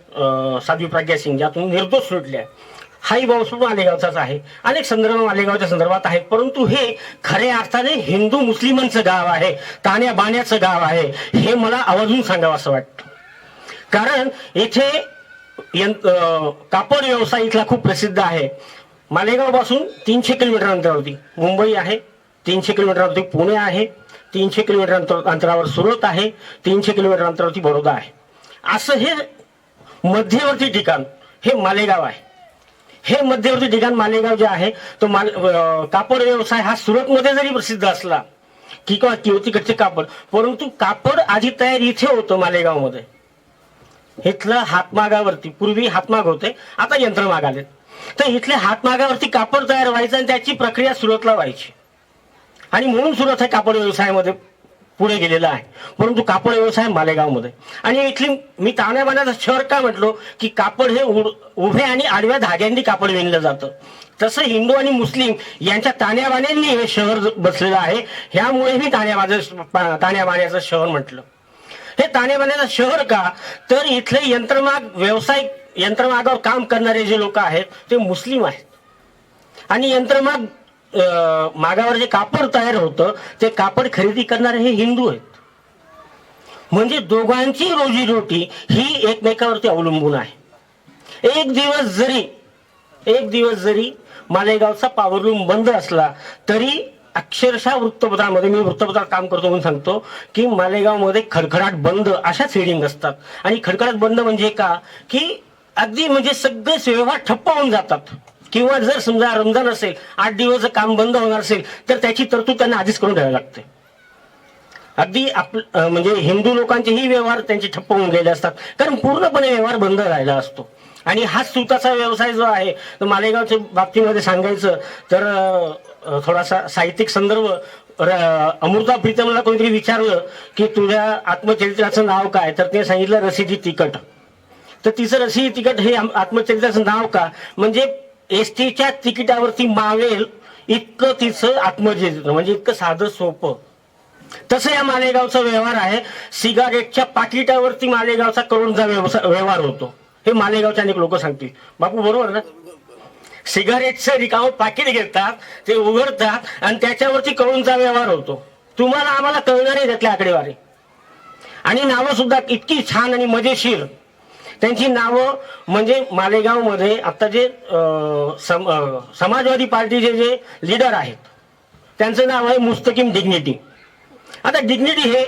साध्वी प्रज्ञा सिंग ज्यातून निर्दोष सुटल्या हाही बॉम्बस्फोट मालेगावचाच आहे. अनेक संदर्भ मालेगावच्या संदर्भात आहेत. परंतु हे खऱ्या अर्थाने हिंदू मुस्लिमांचं गाव आहे, ताण्या बाण्याचं गाव आहे हे मला आवर्जून सांगावं असं वाटतं. कारण इथे कापड व्यवसाय इथला खूप प्रसिद्ध आहे. मालेगाव पासून 300 किलोमीटर अंतरावरती मुंबई आहे, 300 किलोमीटरवरती पुणे आहे, 300 किलोमीटर अंतरावर सुरत आहे, 300 किलोमीटर अंतरावरती बडोदा आहे. असं हे मध्यवर्ती ठिकाण हे मालेगाव आहे. हे मध्यवर्ती ठिकाण मालेगाव जे आहे तो कापड व्यवसाय हा सुरतमध्ये जरी प्रसिद्ध असला किंवा तिकडचे कापड, परंतु कापड आधी तयार इथे होतं मालेगावमध्ये. इथलं हातमागावरती पूर्वी हातमाग होते, आता यंत्रमाग आले. तर इथल्या हातमागावरती कापड तयार व्हायचं आणि त्याची प्रक्रिया सुरतला व्हायची आणि म्हणून सुरत हे कापड व्यवसायामध्ये पुढे गेलेला आहे. परंतु कापड व्यवसाय मालेगावमध्ये. आणि इथली मी ताण्याबाण्याचं शहर का म्हटलो की कापड हे उभ्या आणि आडव्या धाग्यांनी कापड विणलं जातं. तसं हिंदू आणि मुस्लिम यांच्या ताण्याबाण्यांनी हे शहर बसलेलं आहे. ह्यामुळे मी ताण्याबाण्याचं शहर म्हटलं. हे ताण्याबाण्याचं शहर का, तर इथले यंत्रमागावर काम करणारे जे लोक आहेत ते मुस्लिम आहेत आणि यंत्रमाग मागावर जे कापड तयार होतं ते कापड खरेदी करणारे हे हिंदू आहेत. म्हणजे दोघांची रोजीरोटी ही एकमेकावरती अवलंबून आहे. एक दिवस जरी मालेगावचा पॉवरलूम बंद असला तरी अक्षरशः वृत्तपत्रामध्ये, मी वृत्तपत्रात काम करतो म्हणून सांगतो की मालेगावमध्ये खडखडाट बंद अशाच हेडिंग असतात. आणि खडखडाट बंद म्हणजे का, की अगदी म्हणजे सगळेच व्यवहार ठप्प होऊन जातात. किंवा जर समजा रमजान असेल, 8 दिवस काम बंद होणार असेल तर त्याची तरतूद त्यांना आधीच करून ठेवावी लागते. अगदी म्हणजे हिंदू लोकांचेही व्यवहार त्यांचे ठप्प होऊन गेले असतात, कारण पूर्णपणे व्यवहार बंद राहिला असतो. आणि हा सूताचा व्यवसाय जो आहे तो मालेगावच्या बाबतीमध्ये सांगायचं तर थोडासा साहित्यिक संदर्भ, अमृता प्रीतमला कोणीतरी विचारलं की तुझ्या आत्मचरित्राचं नाव काय, तर ते सांगितलं रसिदी तिकट. तर तिचं रसिदी तिकट हे आत्मचरित्राचं नाव का, म्हणजे एसटीच्या तिकिटावरती मावेल इतकं तिचं आत्मचरित्र, म्हणजे इतकं साधं सोपं. तसं या मालेगावचा व्यवहार आहे. सिगारेटच्या पाकिटावरती मालेगावचा करोडचा व्यवहार होतो. हे मालेगावचे अनेक लोक सांगतील. बापू बरोबर ना? सिगारेटचं रिकामं पाकिट घेतात, ते उघडतात आणि त्याच्यावरती करोडचा व्यवहार होतो. तुम्हाला आम्हाला कळणार नाही त्यातल्या आकडेवारी. आणि नावं सुद्धा इतकी छान आणि मजेशीर. त्यांची नावं म्हणजे मालेगावमध्ये आता जे समाजवादी पार्टीचे जे लीडर आहेत त्यांचं नाव आहे मुस्तकीम डिग्निटी. आता डिग्निटी हे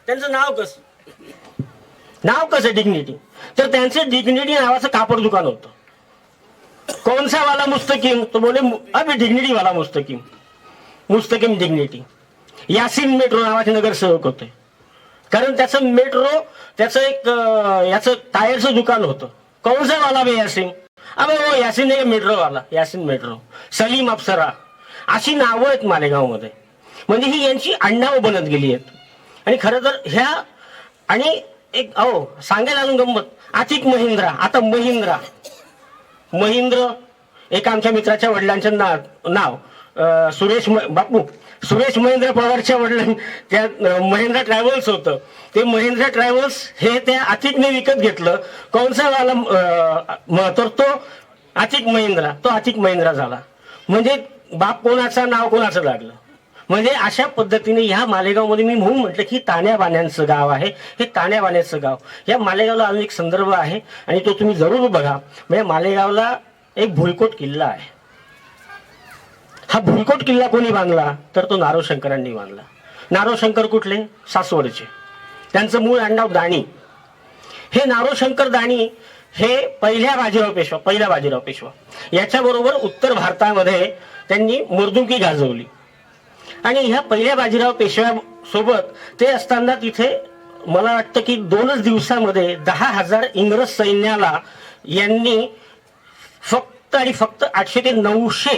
त्यांचं नाव कसं डिग्निटी, तर त्यांचं डिग्निटी नावाचं कापड दुकान होतं. कौनसा वाला मुस्तकीम, तो बोले अभी डिग्निटी वाला मुस्तकीम डिग्निटी. यासिन मेट्रो नावाचे नगरसेवक होते, कारण त्याचं एक याचं टायरचं दुकान होतं. कौनसा वाला बे यासिन, अबे वो यासिन आहे मेट्रोवाला, यासिन मेट्रो. सलीम अप्सरा, अशी नावं आहेत मालेगावमध्ये. म्हणजे ही यांची आडनावं बनत गेली आहेत. आणि खरं तर ह्या आणि एक सांगायला अजून गंमत, आतिक महिंद्रा, आता महिंद्र एक आमच्या मित्राच्या वडिलांचं नाव सुरेश महेंद्र पवारच्या वडिलां त्या महिंद्रा ट्रॅव्हल्स होतं. ते महिंद्रा ट्रॅव्हल्स हे त्या आतिकने विकत घेतलं. कौनसा वाला, तर तो आतिक महिंद्रा झाला. म्हणजे बाप कोणाचा नाव कोणाचं लागलं. म्हणजे अशा पद्धतीने ह्या मालेगावमध्ये मी म्हणून म्हटलं की ताण्याबाण्यांचं गाव आहे. हे ताण्याबाण्याचं गाव. या मालेगावला अजून एक संदर्भ आहे आणि तो तुम्ही जरूर बघा. म्हणजे मालेगावला एक भुईकोट किल्ला आहे. हा भुईकोट किल्ला कोणी बांधला, तर तो नारोशंकरांनी बांधला. नारोशंकर कुठले? सासवडचे. त्यांचं मूळ आडनाव दाणी. हे नारोशंकर दाणी हे पहिला बाजीराव पेशवा याच्याबरोबर उत्तर भारतामध्ये त्यांनी मर्दुकी गाजवली. आणि ह्या पहिल्या बाजीराव पेशव्या सोबत ते असताना तिथे मला वाटतं की 2च दिवसामध्ये 10,000 इंग्रज सैन्याला यांनी फक्त 800 ते 900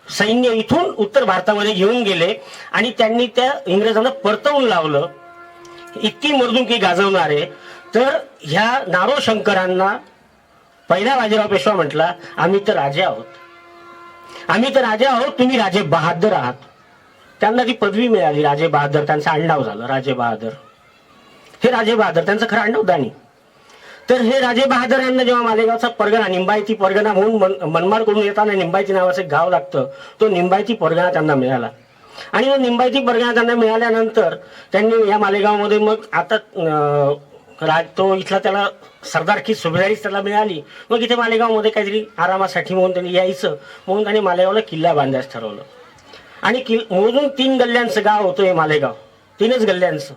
सैन्य इथून उत्तर भारतामध्ये घेऊन गेले आणि त्यांनी त्या इंग्रजांना परतवून लावलं. इतकी मर्दुकी गाजवणारे. तर ह्या नारोशंकरांना पहिला बाजीराव पेशवा म्हटला, आम्ही तर राजे आहोत, तुम्ही राजे बहादर आहात. त्यांना ती पदवी मिळाली राजे बहादर. त्यांचं आडनाव झालं राजे बहादर. हे राजे बहादर त्यांचं खरं आडनाव दाणी. तर हे राजे बहादर यांना जेव्हा मालेगावचा परगणा, निंबायती परगणा म्हणून मनमाडकडून येताना निंबायती नावाचं गाव लागतं, तो निंबायती परगणा त्यांना मिळाला. आणि निंबायती परगणा त्यांना मिळाल्यानंतर त्यांनी या मालेगावमध्ये मग आता तो इथला त्याला सरदारकी सुभेदारीच त्याला मिळाली. मग इथे मालेगावमध्ये काहीतरी आरामासाठी म्हणून त्यांनी यायचं म्हणून त्याने मालेगावला किल्ला बांधायचं ठरवलं. आणि मोजून 3 गल्ल्यांचं गाव होतं हे मालेगाव, 3च गल्ल्यांचं.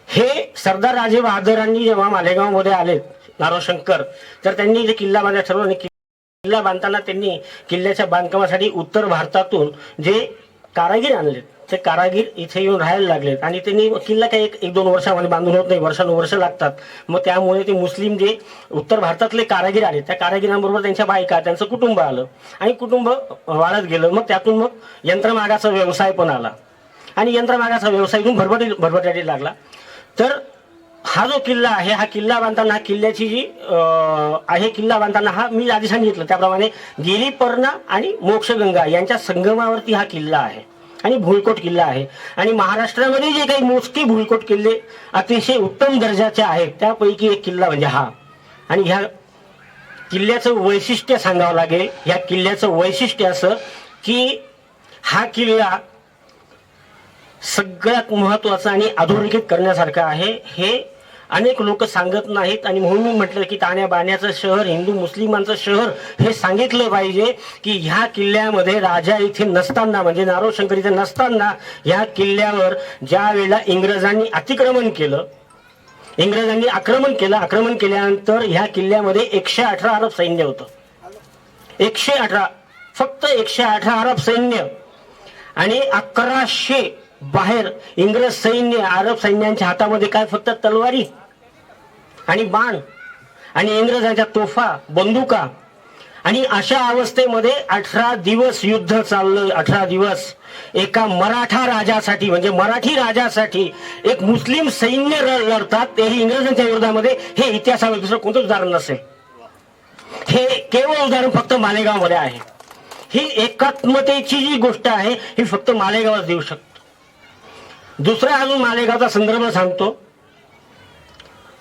हे सरदार राजे बहादरांनी जेव्हा मालेगावमध्ये आले नारोशंकर, तर त्यांनी इथे किल्ला बांधायचं ठरवलं. आणि किल्ला बांधताना त्यांनी किल्ल्याच्या बांधकामासाठी उत्तर भारतातून जे कारागीर आणलेत ते कारागीर इथे येऊन राहायला लागलेत. आणि त्यांनी किल्ला काही 1-2 वर्षामध्ये बांधून होत नाही, वर्षानुवर्ष लागतात. मग त्यामुळे ते मुस्लिम जे उत्तर भारतातले कारागीर आले त्या कारागिरांबरोबर त्यांच्या बायका, त्यांचं कुटुंब आलं आणि कुटुंब वाढत गेलं. मग त्यातून मग यंत्रमागाचा व्यवसाय पण आला आणि यंत्रमागाचा व्यवसाय इथून भरभराटी लागला. तर हा जो किल्ला आहे, हा किल्ला बांधताना हा किल्ल्याची जी आहे, किल्ला बांधताना हा मी आधी सांगितलं त्याप्रमाणे गिरीपर्णा आणि मोक्षगंगा यांच्या संगमावरती हा किल्ला आहे आणि भुईकोट किल्ला आहे. आणि महाराष्ट्रामध्ये जे काही मोजके भुईकोट किल्ले अतिशय उत्तम दर्जाचे आहेत त्यापैकी एक किल्ला म्हणजे हा. आणि ह्या किल्ल्याचं वैशिष्ट्य सांगावं लागेल. ह्या किल्ल्याचं वैशिष्ट्य असं की हा किल्ला सगळ्यात महत्वाचा आणि अधोरेखित करण्यासारखं आहे. हे अनेक लोक सांगत नाहीत आणि म्हणून मी म्हटलं की ताण्याबाण्याचं शहर, हिंदू मुस्लिमांचं शहर हे सांगितलं पाहिजे की ह्या किल्ल्यामध्ये राजा इथे नसताना म्हणजे नारोशंकर इथे नसताना ह्या किल्ल्यावर ज्या वेळेला इंग्रजांनी आक्रमण केल्यानंतर ह्या किल्ल्यामध्ये 118 अरब सैन्य होतं. 118, फक्त 118 अरब सैन्य आणि 1100 बाहेर इंग्रज सैन्य. अरब सैन्यांच्या हातामध्ये काय फक्त तलवारी आणि बाण आणि इंग्रजांच्या तोफा, बंदुका. आणि अशा अवस्थेमध्ये 18 दिवस युद्ध चाललं. 18 दिवस एका मराठा राजासाठी म्हणजे मराठी राजासाठी एक मुस्लिम सैन्य लढतात, तेही इंग्रजांच्या विरोधामध्ये. हे इतिहासामध्ये दुसरं कोणतंच उदाहरण नसेल. हे केवळ उदाहरण फक्त मालेगावमध्ये आहे. ही एकात्मतेची जी गोष्ट आहे ही फक्त मालेगावच देऊ शकतो. दुसरा अजून मालेगावचा संदर्भ सांगतो.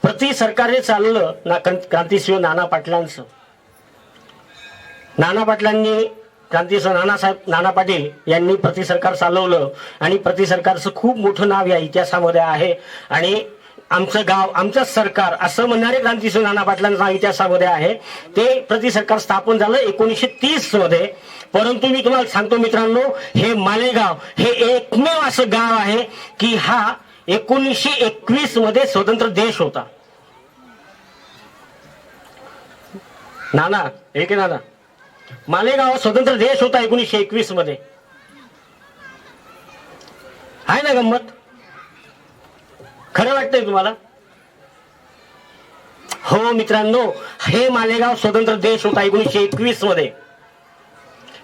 प्रति सरकारने चाललं क्रांतीसिंह नाना पाटलांचं. नाना पाटलांनी क्रांतीसिंह नाना पाटील यांनी प्रति सरकार चालवलं आणि प्रति सरकारचं खूप मोठं नाव या इतिहासामध्ये आहे. आणि आमचं गाव आमचं सरकार असं म्हणणारे क्रांतीसिंह नाना पाटलांचं नाव इतिहासामध्ये आहे. ते प्रति सरकार स्थापन झालं 1930 मध्ये. परंतु मी तुम्हाला सांगतो मित्रांनो, हे मालेगाव हे एकमेव असं गाव आहे की हा 1921 मध्ये स्वतंत्र देश होता. नाना एक नाना मालेगाव स्वतंत्र देश होता 1921 मध्ये. आहे ना गंमत? खरं वाटतंय तुम्हाला? हो मित्रांनो, हे मालेगाव स्वतंत्र देश होता 1921 मध्ये.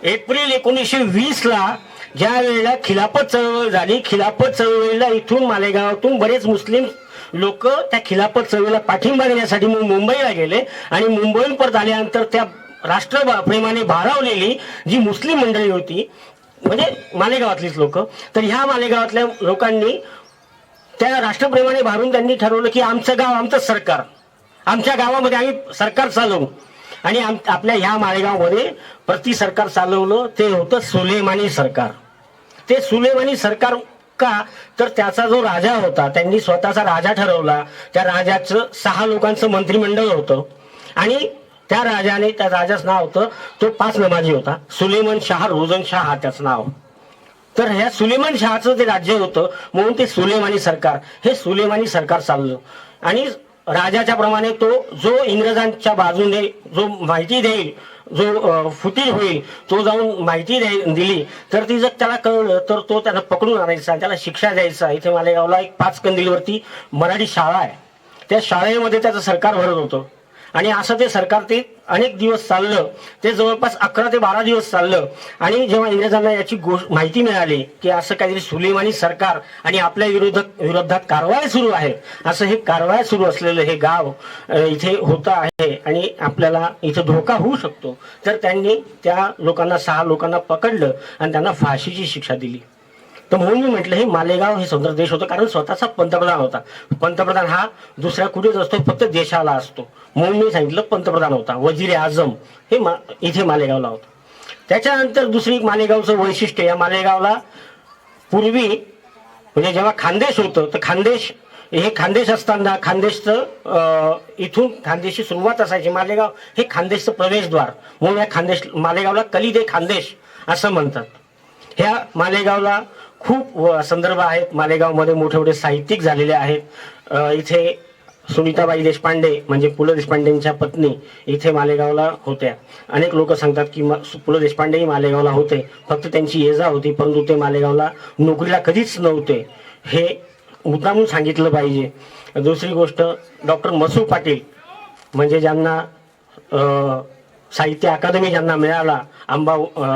एप्रिल 1920 ला ज्या वेळेला खिलाफत चळवळ झाली, खिलाफत चळवळीला इथून मालेगावातून बरेच मुस्लिम लोक त्या खिलाफत चळवळीला पाठिंबा देण्यासाठी मुंबईला गेले. आणि मुंबईहून परत आल्यानंतर त्या राष्ट्रप्रेमाने भारावलेली जी मुस्लिम मंडळी होती म्हणजे मालेगावातलीच लोक, तर ह्या मालेगावातल्या लोकांनी त्या राष्ट्रप्रेमाने भारून त्यांनी ठरवलं की आमचं गाव आमचं सरकार, आमच्या गावामध्ये आम्ही सरकार चालवू. आणि आपल्या ह्या मालेगावमध्ये प्रति सरकार चालवलं ते होतं सुलेमानी सरकार. ते सुलेमानी सरकार का? तर त्याचा जो राजा होता त्यांनी स्वतःचा राजा ठरवला. त्या राजाचं 6 लोकांचं मंत्रिमंडळ होतं आणि त्या राजाचं नाव होतं, तो 5 नमाजी होता, सुलेमान शाह रोझन शाह हा त्याचं नाव. तर ह्या सुलेमान शहाचं ते राज्य होतं म्हणून ते सुलेमानी सरकार, हे सुलेमानी सरकार चाललं. आणि राजाच्या प्रमाणे तो जो इंग्रजांच्या बाजूने जो माहिती देईल, जो फुटीर होईल, तो जाऊन माहिती दिली तर ती जर त्याला कळलं तर तो त्याला पकडून आणायचा, त्याला शिक्षा द्यायचा. इथे मालेगावला एक 5 कंदिलवरती मराठी शाळा आहे, त्या शाळेमध्ये त्याचं सरकार भरत होतं. आणि असं ते सरकार ते अनेक दिवस चाललं. ते जवळपास 11 ते 12 दिवस चाललं. आणि जेव्हा इंग्रजांना याची माहिती मिळाली की असं काहीतरी सुलेमानी सरकार आणि आपल्या विरोधात कारवाई सुरू आहे, असं हे कारवाई सुरू असलेलं हे गाव इथे होतं आहे आणि आपल्याला इथे धोका होऊ शकतो, तर त्यांनी त्या लोकांना 6 लोकांना पकडलं आणि त्यांना फाशीची शिक्षा दिली. तर म्हणून मी म्हटलं हे मालेगाव हे स्वतंत्र देश होतं कारण स्वतःचा पंतप्रधान होता. पंतप्रधान हा दुसऱ्या कुठेच असतो, फक्त देशाला असतो, म्हणून मी सांगितलं पंतप्रधान होता. वजीर आझम हे इथे मालेगावला होता. त्याच्यानंतर दुसरी मालेगावचं वैशिष्ट्य, या मालेगावला पूर्वी म्हणजे जेव्हा खानदेश होतं तर खानदेश हे खानदेश असताना खानदेशचं इथून खानदेशची सुरुवात असायची. मालेगाव हे खानदेशचं प्रवेशद्वार म्हणून या मालेगावला कलिदे खानदेश असं म्हणतात. ह्या मालेगावला खूप संदर्भ आहेत. मालेगावमध्ये मोठे मोठे साहित्यिक झालेले आहेत. इथे सुनीताबाई देशपांडे म्हणजे पु ल देशपांडेंच्या पत्नी इथे मालेगावला होत्या. अनेक लोक सांगतात की पु ल देशपांडेही मालेगावला होते, फक्त त्यांची ये जा होती, परंतु ते मालेगावला नोकरीला कधीच नव्हते, हे मुद्दामून सांगितलं पाहिजे. दुसरी गोष्ट, डॉक्टर मसू पाटील म्हणजे ज्यांना साहित्य अकादमी ज्यांना मिळाला,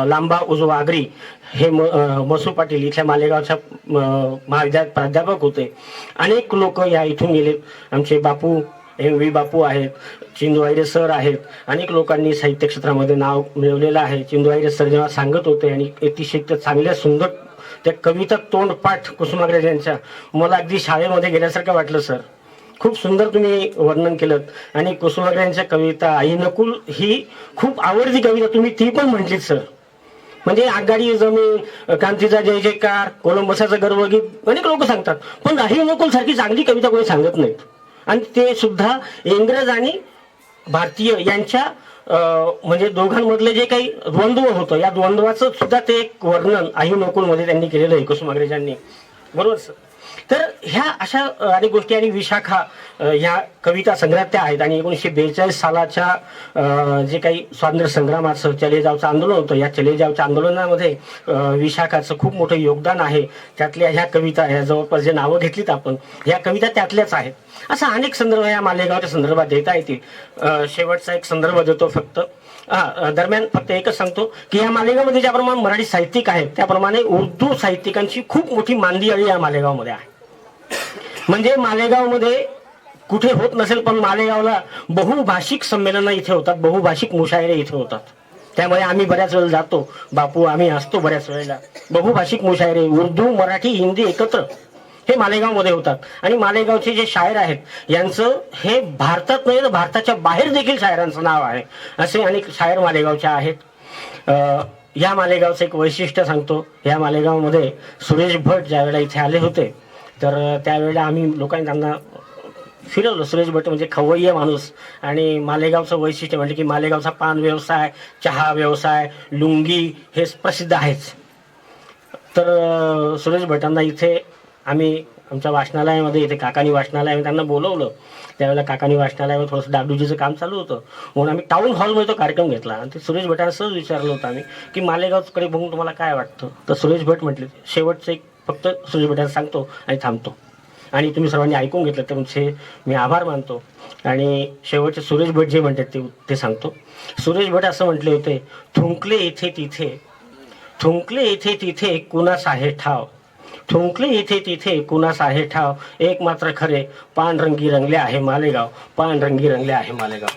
लांबा उजवा आगरी, हे मसू पाटील इथल्या मालेगावच्या महाविद्यालयात प्राध्यापक होते. अनेक लोक या इथून गेलेत. आमचे बापू MV बापू आहेत, चिंदूवायरे सर आहेत. अनेक लोकांनी साहित्य क्षेत्रामध्ये नाव मिळवलेलं आहे. चिंदूवायरे सर जेव्हा सांगत होते आणि अतिशय चांगल्या सुंदर त्या कविता तोंडपाठ कुसुमाग्रज यांच्या, मला अगदी शाळेमध्ये गेल्यासारखं वाटलं सर. खूप सुंदर तुम्ही वर्णन केलं. आणि कुसुमाग्रजांच्या कविता आई नकुल ही खूप आवडती कविता, तुम्ही ती पण म्हटलीत सर. म्हणजे आगगाडी जमीन, क्रांतीचा जय जयकार, कोलंबसाचं गर्वगीत, अनेक लोक सांगतात, पण आई नकुल सारखी चांगली कविता कोणी सांगत नाहीत. आणि ते सुद्धा इंग्रज आणि भारतीय यांच्या म्हणजे दोघांमधले जे काही द्वंद्व होतं, या द्वंद्वाचं सुद्धा ते एक वर्णन आई नकुलमध्ये त्यांनी केलेलं आहे कुसुमाग्रजांनी. बरोबर सर. तर ह्या अशा अनेक गोष्टी आणि विशाखा ह्या कविता संग्रहात त्या आहेत. आणि 1942 सालाच्या जे काही स्वातंत्र्य संग्रामाचं चले जावचं आंदोलन होतं, या चले जावच्या आंदोलनामध्ये विशाखाचं खूप मोठं योगदान आहे. त्यातल्या ह्या कविता, ह्या जवळपास जे नावं घेतलीत आपण, ह्या कविता त्यातल्याच आहेत. असा अनेक संदर्भ या मालेगावच्या संदर्भात देता येतील. शेवटचा एक संदर्भ देतो फक्त. दरम्यान फक्त एकच सांगतो की या मालेगावमध्ये ज्याप्रमाणे मराठी साहित्यिक आहेत, त्याप्रमाणे उर्दू साहित्यिकांची खूप मोठी मांदियाळी या मालेगावमध्ये आहे. म्हणजे मालेगावमध्ये कुठे होत नसेल, पण मालेगावला बहुभाषिक संमेलनं इथे होतात, बहुभाषिक मुशायरे इथे होतात. त्यामुळे आम्ही बऱ्याच वेळेला जातो, बापू आम्ही असतो बऱ्याच वेळेला. बहुभाषिक मुशायरे उर्दू, मराठी, हिंदी एकत्र हे मालेगावमध्ये होतात. आणि मालेगावचे जे शायर आहेत यांचं हे भारतात नाही तर भारताच्या बाहेर देखील शायरांचं नाव आहे. असे अनेक शायर मालेगावचे आहेत. या मालेगावचं एक वैशिष्ट्य सांगतो. या मालेगावमध्ये सुरेश भट ज्यावेळेला इथे आले होते, तर त्यावेळेला आम्ही लोकांनी त्यांना फिरवलं. सुरेश भट म्हणजे खवय्ये माणूस. आणि मालेगावचं वैशिष्ट्य म्हणजे की मालेगावचा पान व्यवसाय, चहा व्यवसाय, लुंगी हे प्रसिद्ध आहेच. तर सुरेश भटांना इथे आम्ही आमच्या वाचनालयामध्ये, इथे काकानी वाचनालय, त्यांना बोलवलं. त्यावेळेला काकानी वाचनालयामध्ये थोडंसं डागडुजीचं काम चालू होतं, म्हणून आम्ही टाऊन हॉलमध्ये तो कार्यक्रम घेतला. आणि ते सुरेश भटांना सहज विचारलं होतं आम्ही की मालेगावकडे बघून तुम्हाला काय वाटतं. तर सुरेश भट म्हटले, शेवटचं एक फक्त सुरेश भटांना सांगतो आणि थांबतो. आणि तुम्ही सर्वांनी ऐकून घेतलं त्यामुळे मी आभार मानतो. आणि शेवटचे सुरेश भट जे म्हणतात ते सांगतो. सुरेश भट असं म्हटले होते, थुंकले इथे तिथे, थुंकले इथे तिथे कुणास आहे ठाव, थुंकले इथे तिथे कुणास आहे ठाव, एक मात्र खरे पांढरंगी रंगले आहे मालेगाव, पांढरंगी रंगले आहे मालेगाव.